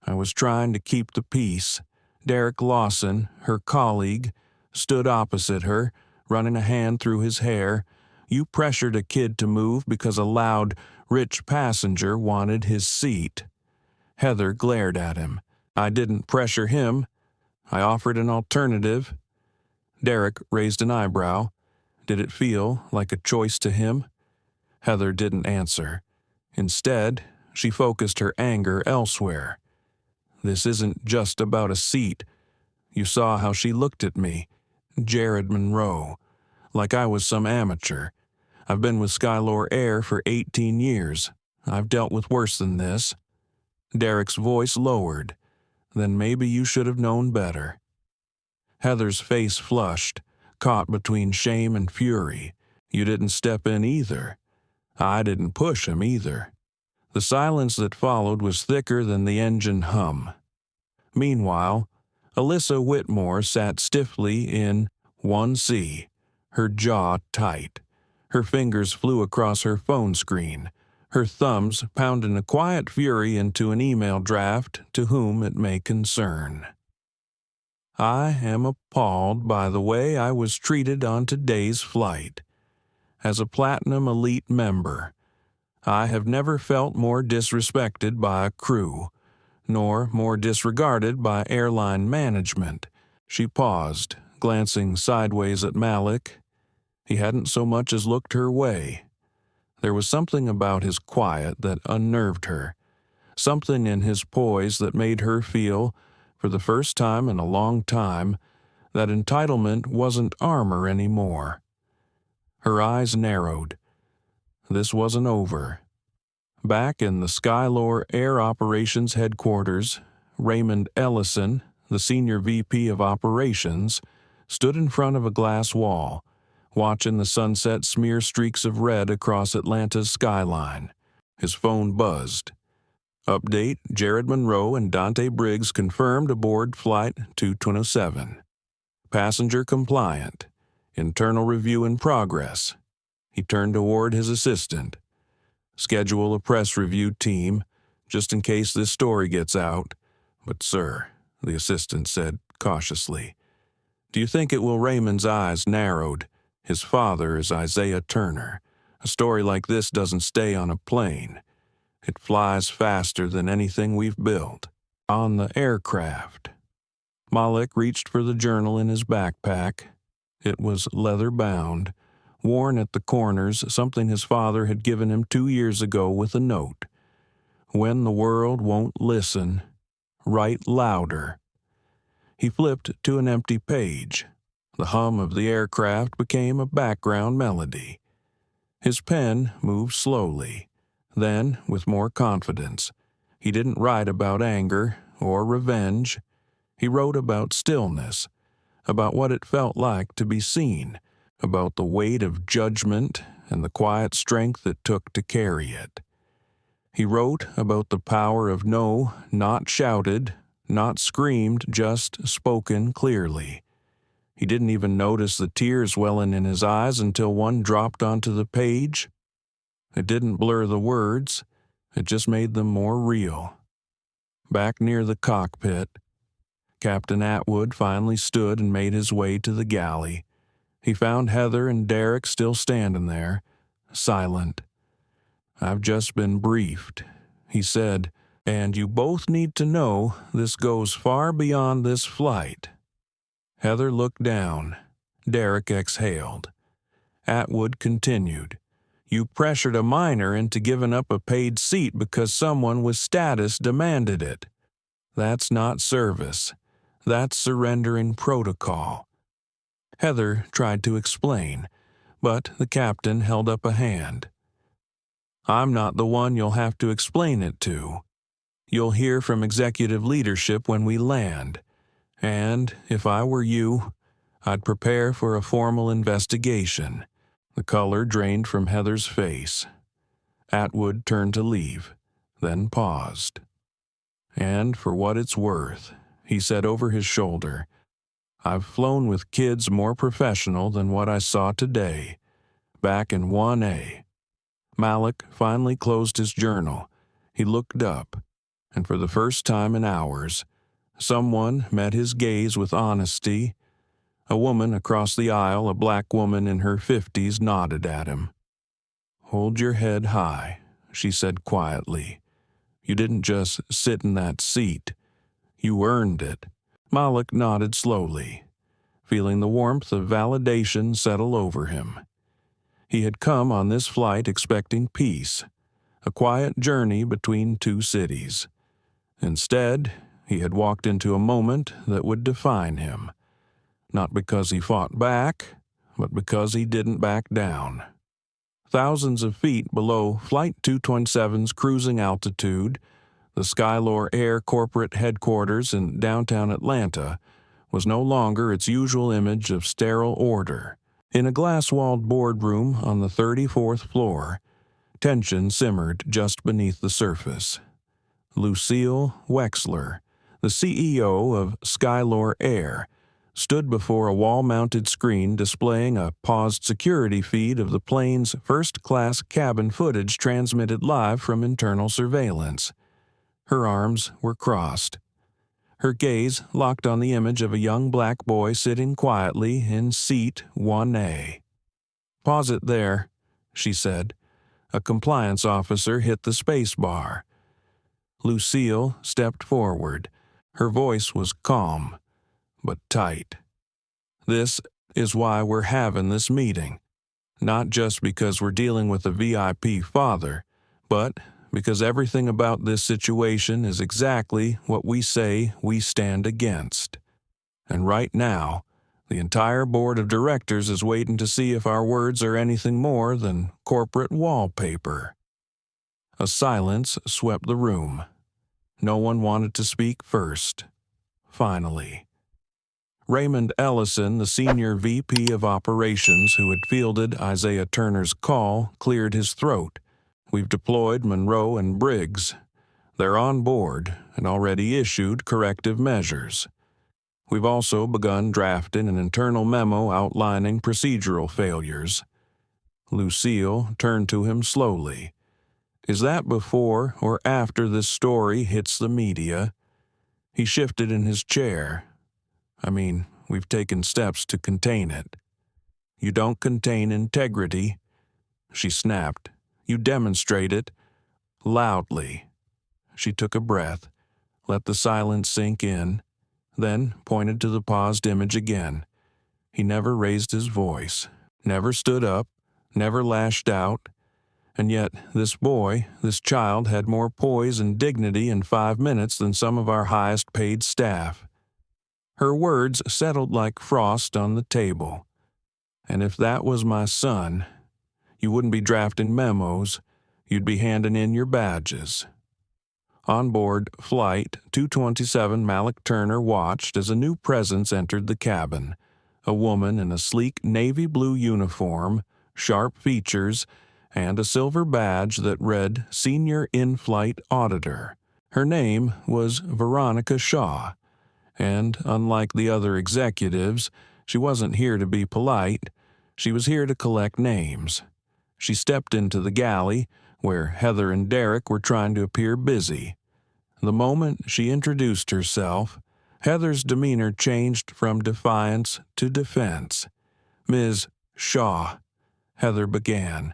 "I was trying to keep the peace." Derek Lawson, her colleague, stood opposite her, running a hand through his hair. "You pressured a kid to move because a loud, rich passenger wanted his seat." Heather glared at him. "I didn't pressure him. I offered an alternative." Derek raised an eyebrow. Did it feel like a choice to him? Heather didn't answer. Instead, she focused her anger elsewhere. "This isn't just about a seat. You saw how she looked at me, Jared Monroe, like I was some amateur. I've been with Skylore Air for 18 years. I've dealt with worse than this." Derek's voice lowered. "Then maybe you should have known better." Heather's face flushed, caught between shame and fury. "You didn't step in either. I didn't push him either." The silence that followed was thicker than the engine hum. Meanwhile, Alyssa Whitmore sat stiffly in 1C, her jaw tight. Her fingers flew across her phone screen, her thumbs pounding a quiet fury into an email draft to whom it may concern. "I am appalled by the way I was treated on today's flight. As a Platinum Elite member, I have never felt more disrespected by a crew, nor more disregarded by airline management." She paused, glancing sideways at Malik. He hadn't so much as looked her way. There was something about his quiet that unnerved her, something in his poise that made her feel, for the first time in a long time, that entitlement wasn't armor anymore. Her eyes narrowed. This wasn't over. Back in the Skylore Air Operations headquarters, Raymond Ellison, the senior VP of operations, stood in front of a glass wall, watching the sunset smear streaks of red across Atlanta's skyline. His phone buzzed. "Update, Jared Monroe and Dante Briggs confirmed aboard Flight 2207. Passenger compliant. Internal review in progress." He turned toward his assistant. "Schedule a press review team, just in case this story gets out." "But sir," the assistant said cautiously, "do you think it will?" Raymond's eyes narrowed. His father is Isaiah Turner. A story like this doesn't stay on a plane. It flies faster than anything we've built. On the aircraft. Malik reached for the journal in his backpack. It was leather-bound, worn at the corners, something his father had given him 2 years ago with a note. "When the world won't listen, write louder." He flipped to an empty page. The hum of the aircraft became a background melody. His pen moved slowly. Then, with more confidence, he didn't write about anger or revenge. He wrote about stillness, about what it felt like to be seen, about the weight of judgment and the quiet strength it took to carry it. He wrote about the power of no, not shouted, not screamed, just spoken clearly. He didn't even notice the tears welling in his eyes until one dropped onto the page. It didn't blur the words, it just made them more real. Back near the cockpit, Captain Atwood finally stood and made his way to the galley. He found Heather and Derek still standing there, silent. "I've just been briefed," he said, "and you both need to know this goes far beyond this flight." Heather looked down. Derek exhaled. Atwood continued. "You pressured a minor into giving up a paid seat because someone with status demanded it. That's not service. That's surrendering protocol." Heather tried to explain, but the captain held up a hand. "I'm not the one you'll have to explain it to. You'll hear from executive leadership when we land. And if I were you, I'd prepare for a formal investigation. The color drained from Heather's face. Atwood turned to leave, then paused. And for what it's worth, he said over his shoulder, I've flown with kids more professional than what I saw today, back in 1A. Malik finally closed his journal. He looked up, and for the first time in hours, someone met his gaze with honesty. A woman across the aisle, a black woman in her 50s, nodded at him. Hold your head high, she said quietly. You didn't just sit in that seat. You earned it. Malik nodded slowly, feeling the warmth of validation settle over him. He had come on this flight expecting peace, a quiet journey between two cities. Instead, he had walked into a moment that would define him, not because he fought back, but because he didn't back down. Thousands of feet below Flight 227's cruising altitude, the Skylore Air corporate headquarters in downtown Atlanta was no longer its usual image of sterile order. In a glass-walled boardroom on the 34th floor, tension simmered just beneath the surface. Lucille Wexler, the CEO of Skylore Air, stood before a wall-mounted screen displaying a paused security feed of the plane's first-class cabin footage transmitted live from internal surveillance. Her arms were crossed. Her gaze locked on the image of a young black boy sitting quietly in seat 1A. Pause it there, she said. A compliance officer hit the space bar. Lucille stepped forward. Her voice was calm, but tight. This is why we're having this meeting. Not just because we're dealing with a VIP father, but because everything about this situation is exactly what we say we stand against. And right now, the entire board of directors is waiting to see if our words are anything more than corporate wallpaper. A silence swept the room. No one wanted to speak first. Finally, Raymond Ellison, the senior VP of operations who had fielded Isaiah Turner's call, cleared his throat. We've deployed Monroe and Briggs. They're on board and already issued corrective measures. We've also begun drafting an internal memo outlining procedural failures. Lucille turned to him slowly. Is that before or after this story hits the media? He shifted in his chair. We've taken steps to contain it. You don't contain integrity, she snapped. You demonstrate it loudly. She took a breath, let the silence sink in, then pointed to the paused image again. He never raised his voice, never stood up, never lashed out. And yet this boy, this child, had more poise and dignity in 5 minutes than some of our highest-paid staff. Her words settled like frost on the table. And if that was my son, you wouldn't be drafting memos, you'd be handing in your badges. On board Flight 227, Malik Turner watched as a new presence entered the cabin, a woman in a sleek navy blue uniform, sharp features, and a silver badge that read Senior In-Flight Auditor. Her name was Veronica Shaw, and unlike the other executives, she wasn't here to be polite, she was here to collect names. She stepped into the galley, where Heather and Derek were trying to appear busy. The moment she introduced herself, Heather's demeanor changed from defiance to defense. Ms. Shaw, Heather began.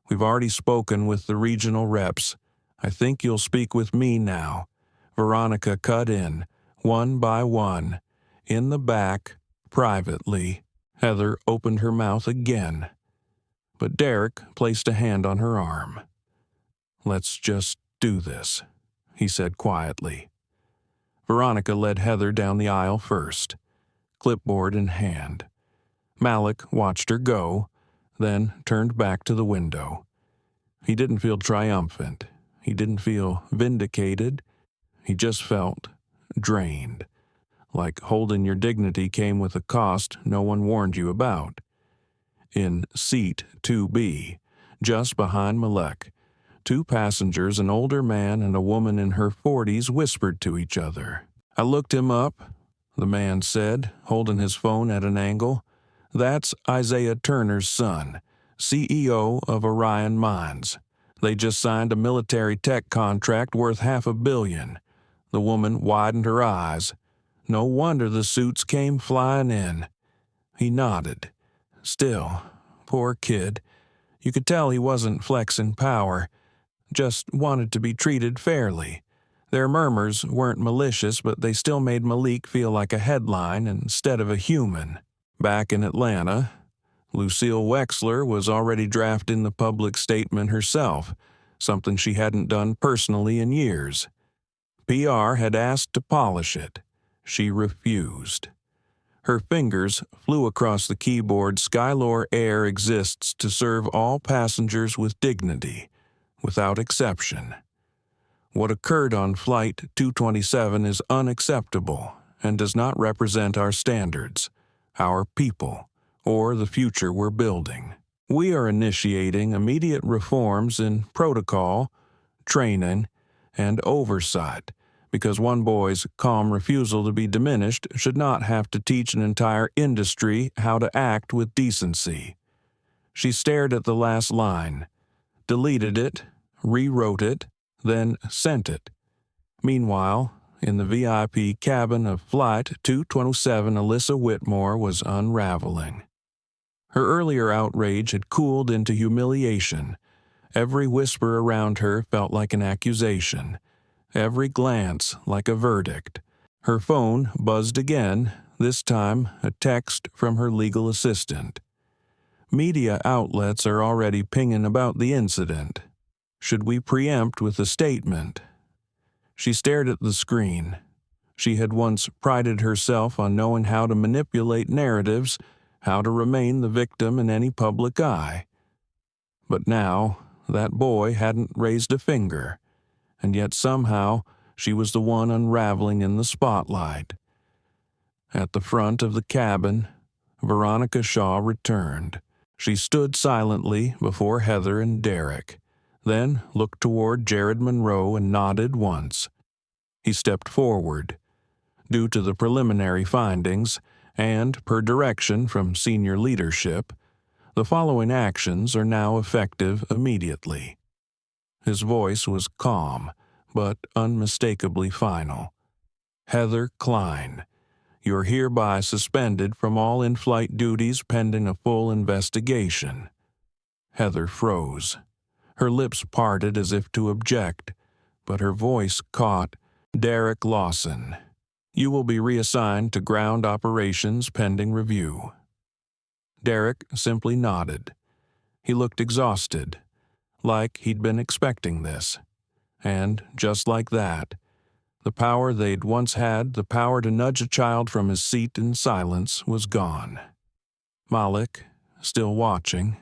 We've already spoken with the regional reps. I think you'll speak with me now. Veronica cut in, one by one. In the back, privately. Heather opened her mouth again. But Derek placed a hand on her arm. Let's just do this, he said quietly. Veronica led Heather down the aisle first, clipboard in hand. Malik watched her go, then turned back to the window. He didn't feel triumphant. He didn't feel vindicated. He just felt drained, like holding your dignity came with a cost no one warned you about. In seat 2B, just behind Malik, two passengers, an older man and a woman in her 40s, whispered to each other. "I looked him up," the man said, holding his phone at an angle. "That's Isaiah Turner's son, CEO of Orion Mines. They just signed a military tech contract worth $500 million. The woman widened her eyes. "No wonder the suits came flying in." He nodded. Still, poor kid. You could tell he wasn't flexing power, just wanted to be treated fairly. Their murmurs weren't malicious, but they still made Malik feel like a headline instead of a human. Back in Atlanta, Lucille Wexler was already drafting the public statement herself, something she hadn't done personally in years. PR had asked to polish it. She refused. Her fingers flew across the keyboard. Skylore Air exists to serve all passengers with dignity, without exception. What occurred on Flight 227 is unacceptable and does not represent our standards, our people, or the future we're building. We are initiating immediate reforms in protocol, training, and oversight, because one boy's calm refusal to be diminished should not have to teach an entire industry how to act with decency. She stared at the last line, deleted it, rewrote it, then sent it. Meanwhile, in the VIP cabin of Flight 227, Alyssa Whitmore was unraveling. Her earlier outrage had cooled into humiliation. Every whisper around her felt like an accusation, every glance like a verdict. Her phone buzzed again, this time a text from her legal assistant. Media outlets are already pinging about the incident. Should we preempt with a statement? She stared at the screen. She had once prided herself on knowing how to manipulate narratives, how to remain the victim in any public eye. But now, that boy hadn't raised a finger, and yet somehow she was the one unraveling in the spotlight. At the front of the cabin, Veronica Shaw returned. She stood silently before Heather and Derek, then looked toward Jared Monroe and nodded once. He stepped forward. Due to the preliminary findings, and per direction from senior leadership, the following actions are now effective immediately. His voice was calm, but unmistakably final. Heather Klein, you're hereby suspended from all in-flight duties pending a full investigation. Heather froze. Her lips parted as if to object, but her voice caught. Derek Lawson, you will be reassigned to ground operations pending review. Derek simply nodded. He looked exhausted, like he'd been expecting this. And just like that, the power they'd once had, the power to nudge a child from his seat in silence, was gone. Malik, still watching,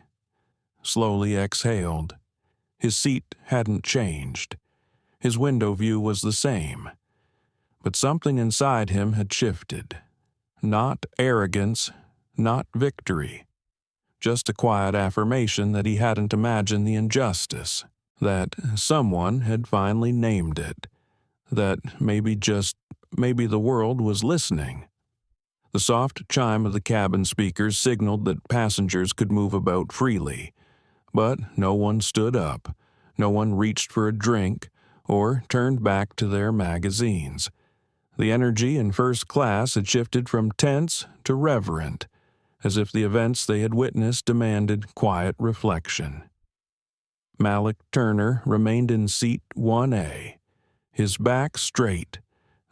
slowly exhaled. His seat hadn't changed. His window view was the same. But something inside him had shifted. Not arrogance, not victory. Just a quiet affirmation that he hadn't imagined the injustice, that someone had finally named it, that maybe the world was listening. The soft chime of the cabin speakers signaled that passengers could move about freely, but no one stood up, no one reached for a drink, or turned back to their magazines. The energy in first class had shifted from tense to reverent, as if the events they had witnessed demanded quiet reflection. Malik Turner remained in seat 1A, his back straight,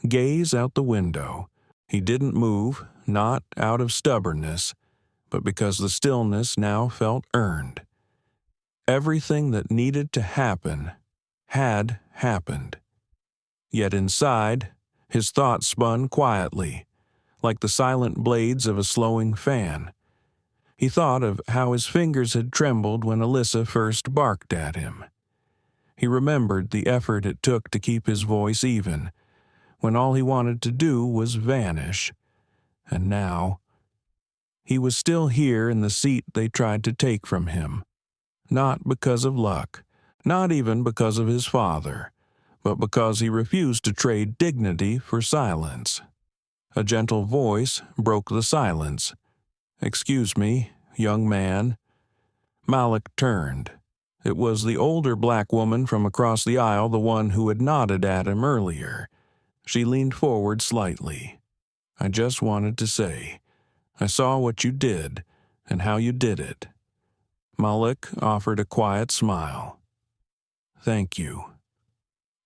gaze out the window. He didn't move, not out of stubbornness, but because the stillness now felt earned. Everything that needed to happen had happened. Yet inside, his thoughts spun quietly, like the silent blades of a slowing fan. He thought of how his fingers had trembled when Alyssa first barked at him. He remembered the effort it took to keep his voice even, when all he wanted to do was vanish. And now, he was still here in the seat they tried to take from him. Not because of luck, not even because of his father, but because he refused to trade dignity for silence. A gentle voice broke the silence. "Excuse me, young man." Malik turned. It was the older black woman from across the aisle, the one who had nodded at him earlier. She leaned forward slightly. "I just wanted to say, I saw what you did and how you did it." Malik offered a quiet smile. "Thank you."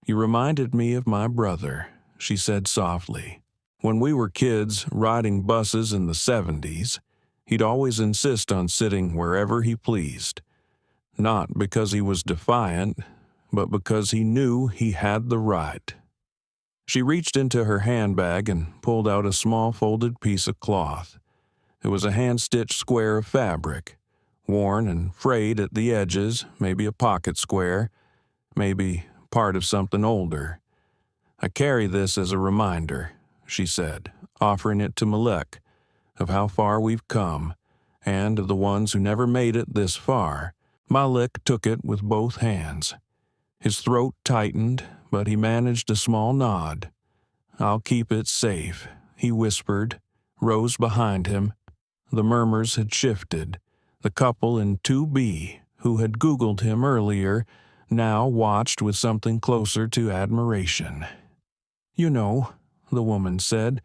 "You reminded me of my brother," she said softly. "When we were kids riding buses in the 70s, he'd always insist on sitting wherever he pleased. Not because he was defiant, but because he knew he had the right." She reached into her handbag and pulled out a small folded piece of cloth. It was a hand-stitched square of fabric, worn and frayed at the edges, maybe a pocket square, maybe part of something older. "I carry this as a reminder," she said, offering it to Malik, "of how far we've come, and of the ones who never made it this far." Malik took it with both hands. His throat tightened, but he managed a small nod. "I'll keep it safe," he whispered, rose behind him. The murmurs had shifted. The couple in 2B, who had Googled him earlier, now watched with something closer to admiration. "You know," the woman said,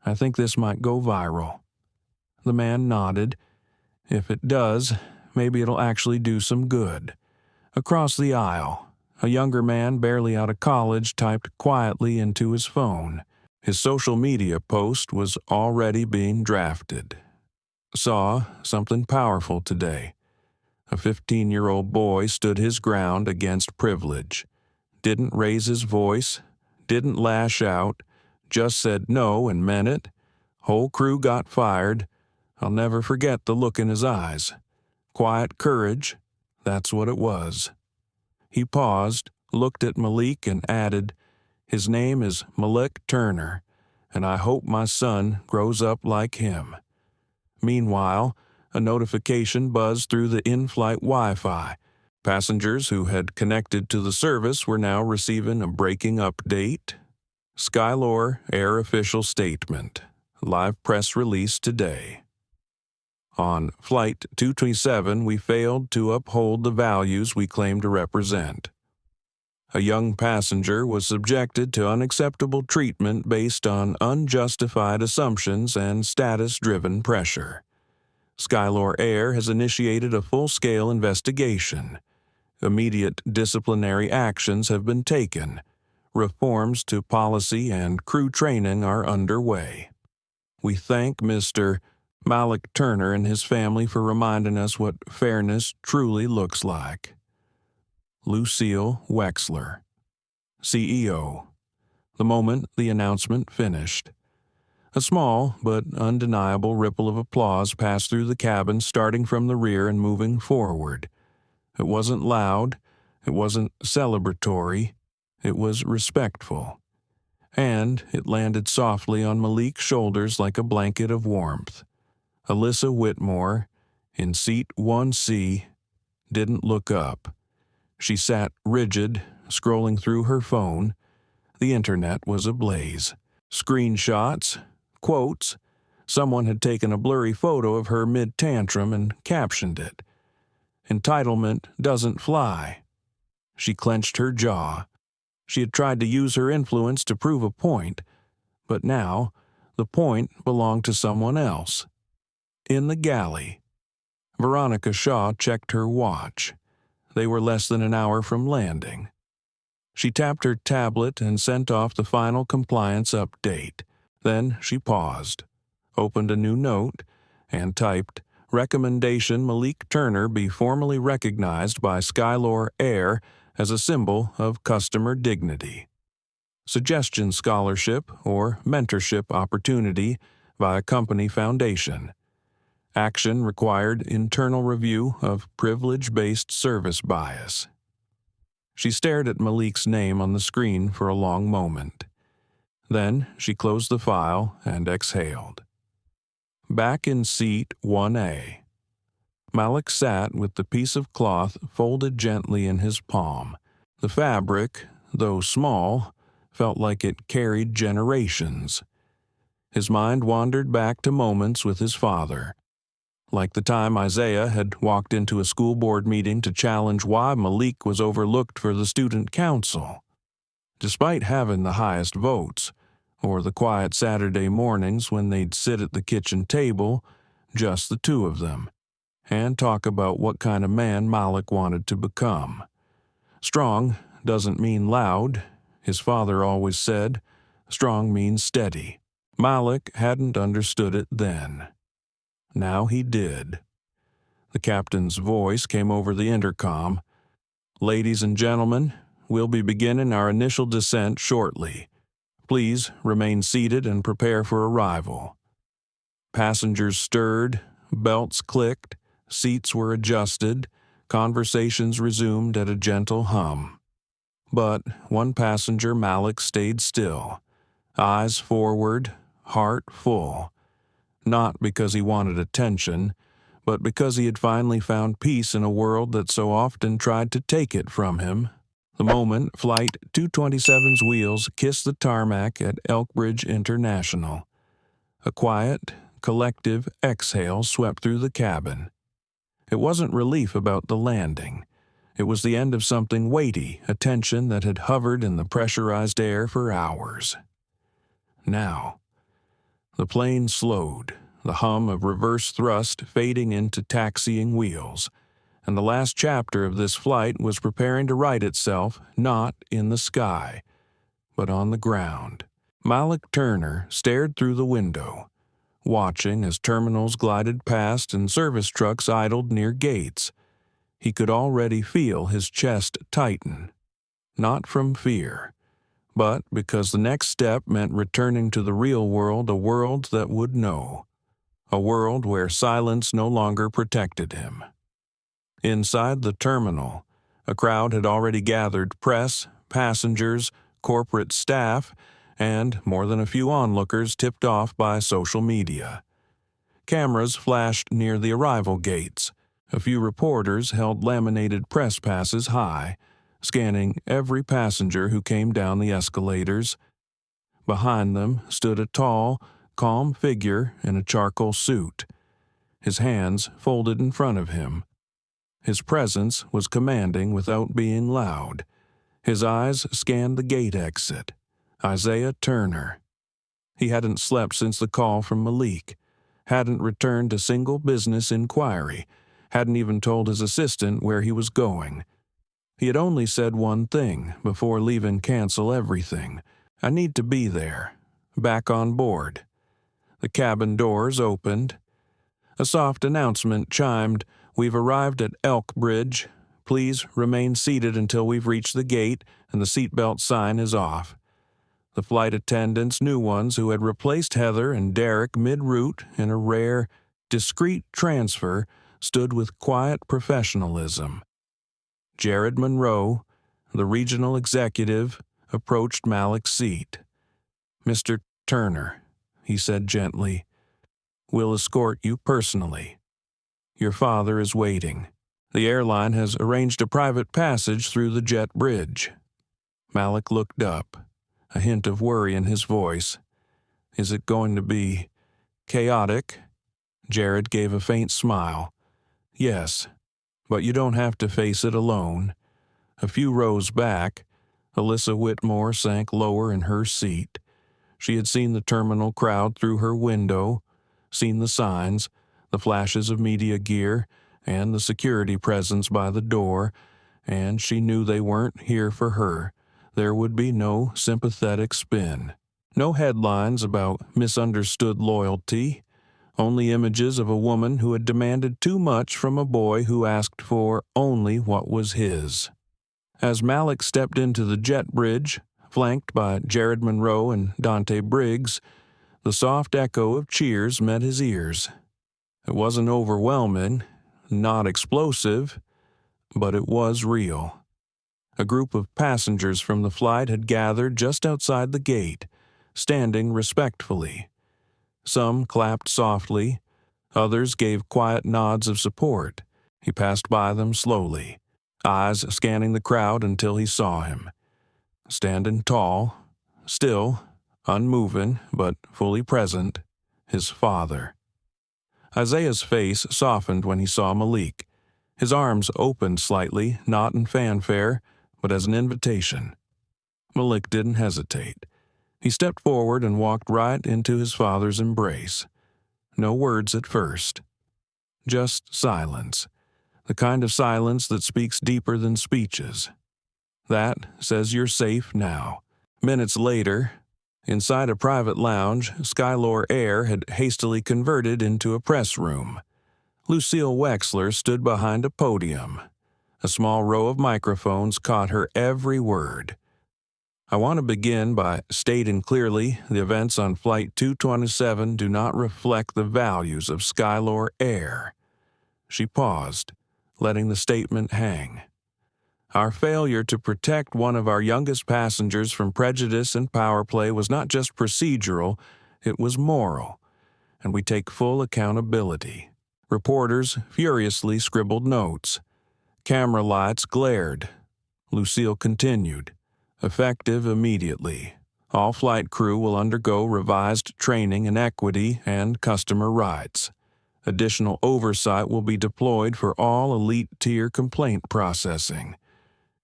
"I think this might go viral." The man nodded. "If it does, maybe it'll actually do some good." Across the aisle, a younger man barely out of college typed quietly into his phone. His social media post was already being drafted. "Saw something powerful today. A 15-year-old boy stood his ground against privilege. Didn't raise his voice, didn't lash out, just said no and meant it. Whole crew got fired. I'll never forget the look in his eyes. Quiet courage, that's what it was." He paused, looked at Malik, and added, "His name is Malik Turner, and I hope my son grows up like him." Meanwhile, a notification buzzed through the in-flight Wi-Fi. Passengers who had connected to the service were now receiving a breaking update. Skylore Air Official Statement. Live press release today. On Flight 227, we failed to uphold the values we claim to represent. A young passenger was subjected to unacceptable treatment based on unjustified assumptions and status-driven pressure. Skylore Air has initiated a full-scale investigation. Immediate disciplinary actions have been taken. Reforms to policy and crew training are underway. We thank Mr. Malik Turner and his family for reminding us what fairness truly looks like. Lucille Wexler, CEO. The moment the announcement finished, a small but undeniable ripple of applause passed through the cabin, starting from the rear and moving forward. It wasn't loud, it wasn't celebratory, it was respectful. And it landed softly on Malik's shoulders like a blanket of warmth. Alyssa Whitmore, in seat 1C, didn't look up. She sat rigid, scrolling through her phone. The internet was ablaze. Screenshots, quotes. Someone had taken a blurry photo of her mid-tantrum and captioned it. "Entitlement doesn't fly." She clenched her jaw. She had tried to use her influence to prove a point, but now the point belonged to someone else. In the galley, Veronica Shaw checked her watch. They were less than an hour from landing. She tapped her tablet and sent off the final compliance update. Then she paused, opened a new note, and typed, "Recommendation Malik Turner be formally recognized by Skylore Air as a symbol of customer dignity. Suggestion scholarship or mentorship opportunity via company foundation. Action required internal review of privilege-based service bias." She stared at Malik's name on the screen for a long moment. Then she closed the file and exhaled. Back in seat 1A. Malik sat with the piece of cloth folded gently in his palm. The fabric, though small, felt like it carried generations. His mind wandered back to moments with his father, like the time Isaiah had walked into a school board meeting to challenge why Malik was overlooked for the student council. Despite having the highest votes, or the quiet Saturday mornings when they'd sit at the kitchen table, just the two of them, and talk about what kind of man Malik wanted to become. Strong doesn't mean loud, his father always said. Strong means steady. Malik hadn't understood it then. Now he did. The captain's voice came over the intercom. "Ladies and gentlemen, we'll be beginning our initial descent shortly. Please remain seated and prepare for arrival." Passengers stirred, belts clicked, seats were adjusted, conversations resumed at a gentle hum. But one passenger, Malik, stayed still, eyes forward, heart full. Not because he wanted attention, but because he had finally found peace in a world that so often tried to take it from him. The moment Flight 227's wheels kissed the tarmac at Elkbridge International. A quiet, collective exhale swept through the cabin. It wasn't relief about the landing. It was the end of something weighty, a tension that had hovered in the pressurized air for hours. Now, the plane slowed, the hum of reverse thrust fading into taxiing wheels, and the last chapter of this flight was preparing to write itself not in the sky, but on the ground. Malik Turner stared through the window, watching as terminals glided past and service trucks idled near gates. He could already feel his chest tighten, not from fear, but because the next step meant returning to the real world, a world that would know, a world where silence no longer protected him. Inside the terminal, a crowd had already gathered: press, passengers, corporate staff, and more than a few onlookers tipped off by social media. Cameras flashed near the arrival gates. A few reporters held laminated press passes high, scanning every passenger who came down the escalators. Behind them stood a tall, calm figure in a charcoal suit, his hands folded in front of him. His presence was commanding without being loud. His eyes scanned the gate exit. Isaiah Turner. He hadn't slept since the call from Malik, hadn't returned a single business inquiry, hadn't even told his assistant where he was going. He had only said one thing before leaving: cancel everything. I need to be there. Back on board. The cabin doors opened. A soft announcement chimed: "We've arrived at Elkbridge. Please remain seated until we've reached the gate and the seatbelt sign is off." The flight attendants, new ones who had replaced Heather and Derek mid-route in a rare, discreet transfer, stood with quiet professionalism. Jared Monroe, the regional executive, approached Malik's seat. "Mr. Turner," he said gently, "we'll escort you personally. Your father is waiting. The airline has arranged a private passage through the jet bridge." Malik looked up, a hint of worry in his voice. "Is it going to be chaotic?" Jared gave a faint smile. "Yes, but you don't have to face it alone." A few rows back, Alyssa Whitmore sank lower in her seat. She had seen the terminal crowd through her window, seen the signs, the flashes of media gear, and the security presence by the door, and she knew they weren't here for her. There would be no sympathetic spin. No headlines about misunderstood loyalty. Only images of a woman who had demanded too much from a boy who asked for only what was his. As Malik stepped into the jet bridge, flanked by Jared Monroe and Dante Briggs, the soft echo of cheers met his ears. It wasn't overwhelming, not explosive, but it was real. A group of passengers from the flight had gathered just outside the gate, standing respectfully. Some clapped softly, others gave quiet nods of support. He passed by them slowly, eyes scanning the crowd until he saw him. Standing tall, still, unmoving, but fully present, his father. Isaiah's face softened when he saw Malik. His arms opened slightly, not in fanfare, but as an invitation. Malik didn't hesitate. He stepped forward and walked right into his father's embrace. No words at first. Just silence. The kind of silence that speaks deeper than speeches. That says you're safe now. Minutes later, inside a private lounge, Skylore Air had hastily converted into a press room. Lucille Wexler stood behind a podium. A small row of microphones caught her every word. I want to begin by stating clearly the events on Flight 227 do not reflect the values of Skylore Air. She paused, letting the statement hang. Our failure to protect one of our youngest passengers from prejudice and power play was not just procedural, it was moral, and we take full accountability. Reporters furiously scribbled notes. Camera lights glared. Lucille continued. Effective immediately. All flight crew will undergo revised training in equity and customer rights. Additional oversight will be deployed for all elite-tier complaint processing.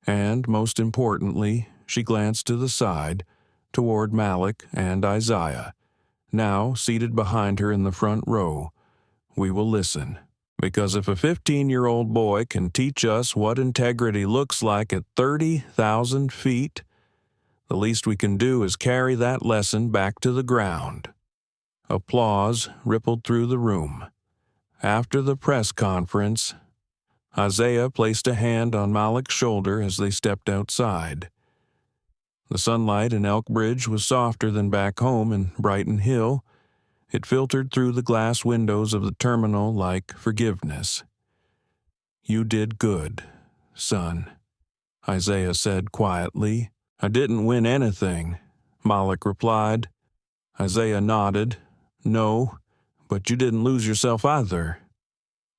And, most importantly, she glanced to the side, toward Malik and Isaiah, now seated behind her in the front row. We will listen, because if a 15-year-old boy can teach us what integrity looks like at 30,000 feet, the least we can do is carry that lesson back to the ground. Applause rippled through the room. After the press conference, Isaiah placed a hand on Malik's shoulder as they stepped outside. The sunlight in Elkbridge was softer than back home in Brighton Hill. It filtered through the glass windows of the terminal like forgiveness. You did good, son, Isaiah said quietly. I didn't win anything, Malik replied. Isaiah nodded. No, but you didn't lose yourself either.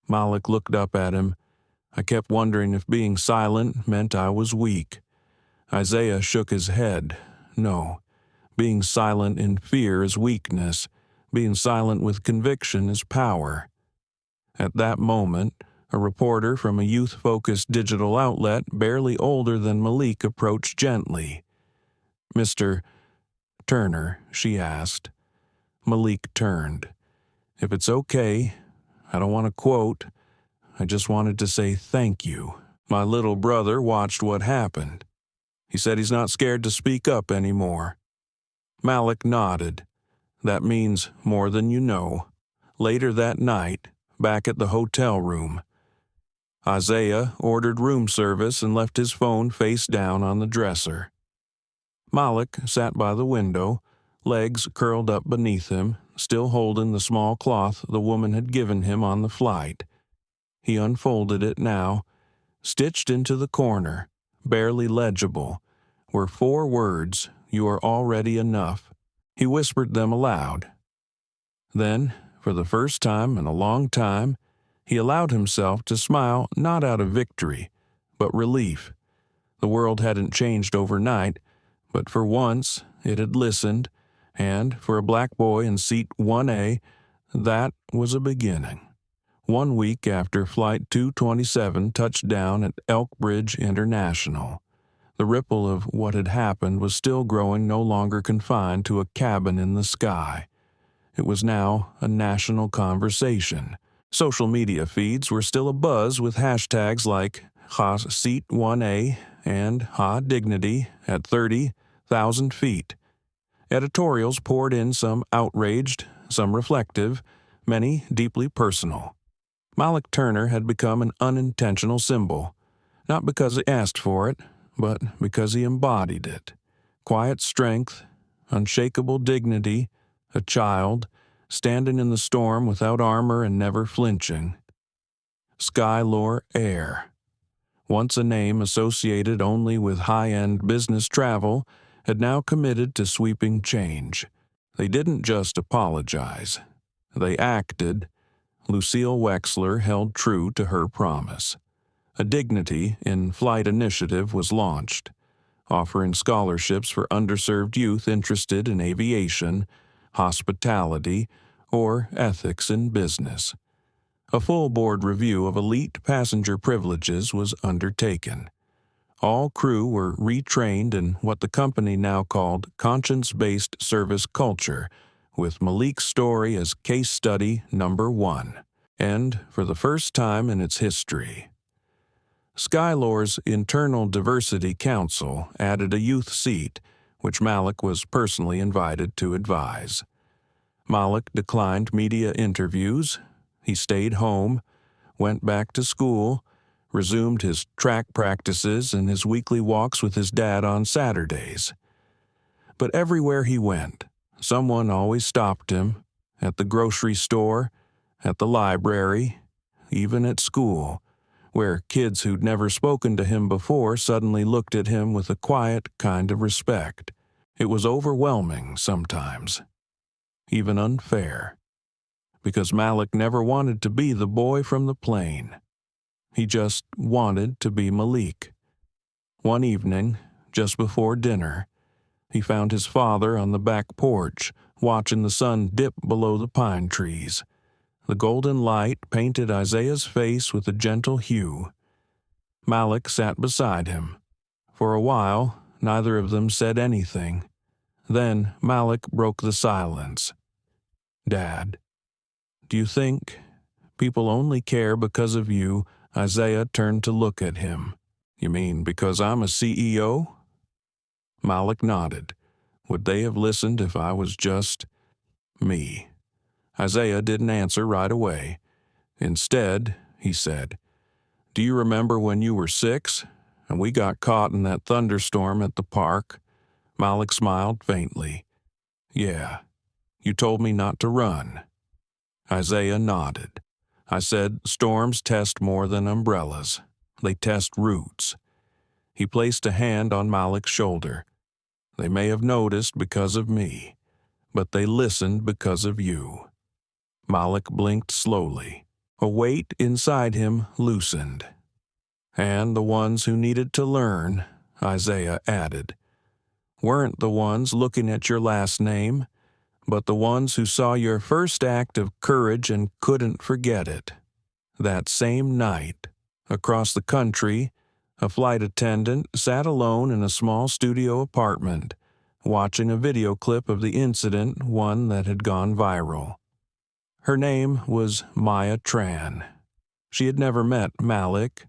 Malik looked up at him. I kept wondering if being silent meant I was weak. Isaiah shook his head. No, being silent in fear is weakness. Being silent with conviction is power. At that moment, a reporter from a youth-focused digital outlet barely older than Malik approached gently. Mr. Turner, she asked. Malik turned. If it's okay, I don't want to quote. I just wanted to say thank you. My little brother watched what happened. He said he's not scared to speak up anymore. Malik nodded. That means more than you know. Later that night, back at the hotel room, Isaiah ordered room service and left his phone face down on the dresser. Malik sat by the window, legs curled up beneath him, still holding the small cloth the woman had given him on the flight. He unfolded it now. Stitched into the corner, barely legible, were 4 words, "You are already enough." He whispered them aloud. Then, for the first time in a long time, he allowed himself to smile not out of victory, but relief. The world hadn't changed overnight, but for once it had listened, and for a black boy in seat 1A, that was a beginning. 1 week after Flight 227 touched down at Elkbridge International, the ripple of what had happened was still growing, no longer confined to a cabin in the sky. It was now a national conversation. Social media feeds were still abuzz with hashtags like Seat 1A and Dignity at 30,000 feet. Editorials poured in, some outraged, some reflective, many deeply personal. Malik Turner had become an unintentional symbol, not because he asked for it, but because he embodied it. Quiet strength, unshakable dignity, a child, standing in the storm without armor and never flinching. Skylore Air. Once a name associated only with high-end business travel, had now committed to sweeping change. They didn't just apologize. They acted. Lucille Wexler held true to her promise. A Dignity in Flight initiative was launched, offering scholarships for underserved youth interested in aviation, hospitality, or ethics in business. A full board review of elite passenger privileges was undertaken. All crew were retrained in what the company now called conscience-based service culture, with Malik's story as case study number 1, and for the first time in its history. Skylore's Internal Diversity Council added a youth seat, which Malik was personally invited to advise. Malik declined media interviews. He stayed home, went back to school, resumed his track practices and his weekly walks with his dad on Saturdays. But everywhere he went, someone always stopped him, at the grocery store, at the library, even at school, where kids who'd never spoken to him before suddenly looked at him with a quiet kind of respect. It was overwhelming sometimes, even unfair, because Malik never wanted to be the boy from the plane. He just wanted to be Malik. One evening, just before dinner, he found his father on the back porch, watching the sun dip below the pine trees. The golden light painted Isaiah's face with a gentle hue. Malik sat beside him. For a while, neither of them said anything. Then Malik broke the silence. "Dad, do you think people only care because of you?" Isaiah turned to look at him. "You mean because I'm a CEO?" Malik nodded. Would they have listened if I was just me? Isaiah didn't answer right away. Instead, he said, "Do you remember when you were 6 and we got caught in that thunderstorm at the park?" Malik smiled faintly. "Yeah. You told me not to run." Isaiah nodded. "I said storms test more than umbrellas. They test roots." He placed a hand on Malik's shoulder. "They may have noticed because of me, but they listened because of you." Malik blinked slowly. A weight inside him loosened. "And the ones who needed to learn," Isaiah added, "weren't the ones looking at your last name, but the ones who saw your first act of courage and couldn't forget it." That same night, across the country, a flight attendant sat alone in a small studio apartment, watching a video clip of the incident, one that had gone viral. Her name was Maya Tran. She had never met Malik,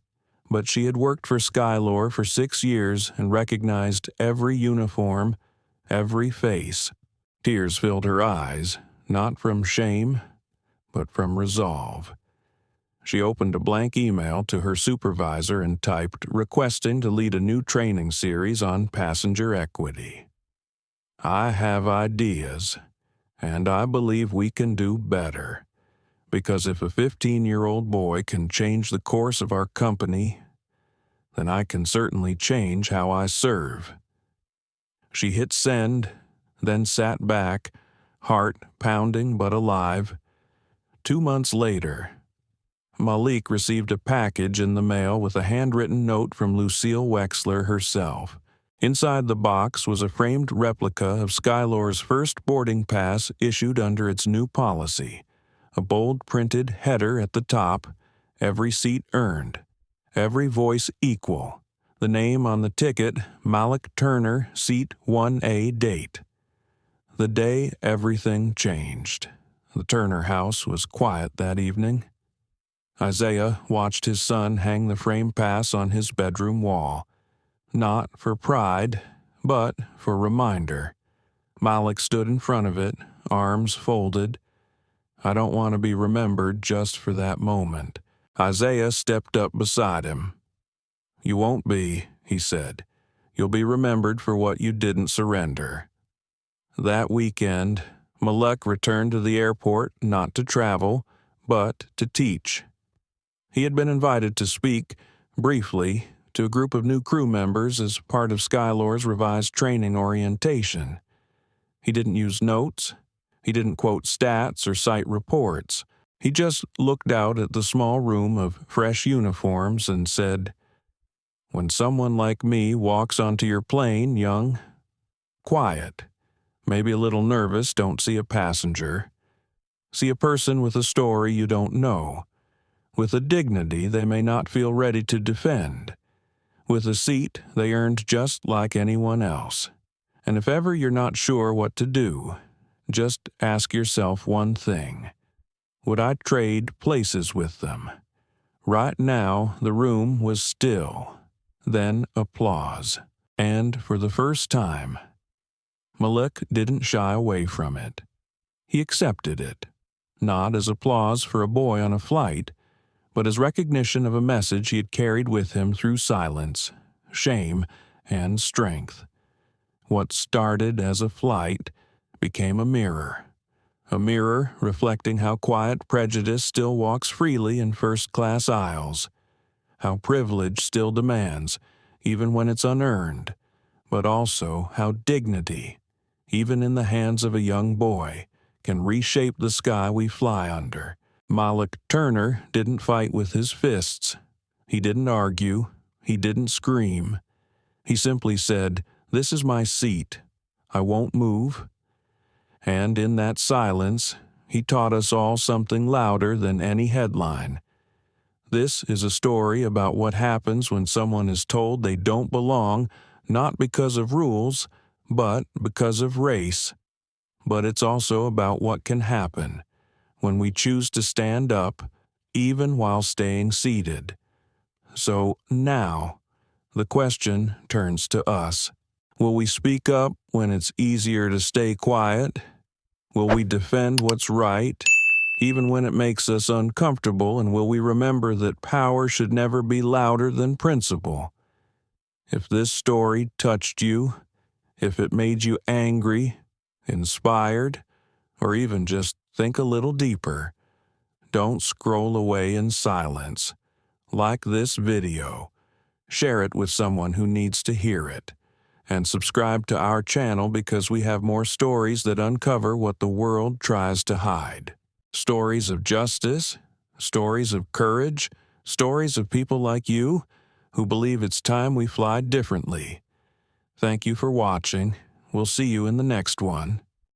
but she had worked for Skylore for 6 years and recognized every uniform, every face. Tears filled her eyes, not from shame, but from resolve. She opened a blank email to her supervisor and typed, requesting to lead a new training series on passenger equity. "I have ideas, and I believe we can do better, because if a 15-year-old boy can change the course of our company, then I can certainly change how I serve." She hit send, then sat back, heart pounding but alive. 2 months later, Malik received a package in the mail with a handwritten note from Lucille Wexler herself. Inside the box was a framed replica of Skylore's first boarding pass issued under its new policy, a bold printed header at the top, "Every seat earned, every voice equal," the name on the ticket, Malik Turner, seat 1A, date. The day everything changed. The Turner house was quiet that evening. Isaiah watched his son hang the frame pass on his bedroom wall, not for pride, but for reminder. Malik stood in front of it, arms folded. "I don't want to be remembered just for that moment." Isaiah stepped up beside him. "You won't be," he said. "You'll be remembered for what you didn't surrender." That weekend, Malik returned to the airport not to travel, but to teach. He had been invited to speak, briefly, to a group of new crew members as part of Skylore's revised training orientation. He didn't use notes. He didn't quote stats or cite reports. He just looked out at the small room of fresh uniforms and said, "When someone like me walks onto your plane, young, quiet, maybe a little nervous, don't see a passenger. See a person with a story you don't know, with a dignity they may not feel ready to defend, with a seat they earned just like anyone else. And if ever you're not sure what to do, just ask yourself one thing. Would I trade places with them?" Right now, the room was still. Then applause. And for the first time, Malik didn't shy away from it. He accepted it, not as applause for a boy on a flight, but as recognition of a message he had carried with him through silence, shame, and strength. What started as a flight became a mirror reflecting how quiet prejudice still walks freely in first-class aisles, how privilege still demands, even when it's unearned, but also how dignity, even in the hands of a young boy, can reshape the sky we fly under. Malik Turner didn't fight with his fists. He didn't argue. He didn't scream. He simply said, "This is my seat. I won't move." And in that silence, he taught us all something louder than any headline. This is a story about what happens when someone is told they don't belong, not because of rules, but because of race. But it's also about what can happen when we choose to stand up, even while staying seated. So now, the question turns to us. Will we speak up when it's easier to stay quiet? Will we defend what's right, even when it makes us uncomfortable? And will we remember that power should never be louder than principle? If this story touched you, if it made you angry, inspired, or even just think a little deeper, don't scroll away in silence. Like this video. Share it with someone who needs to hear it. And subscribe to our channel because we have more stories that uncover what the world tries to hide. Stories of justice, stories of courage, stories of people like you who believe it's time we fly differently. Thank you for watching. We'll see you in the next one.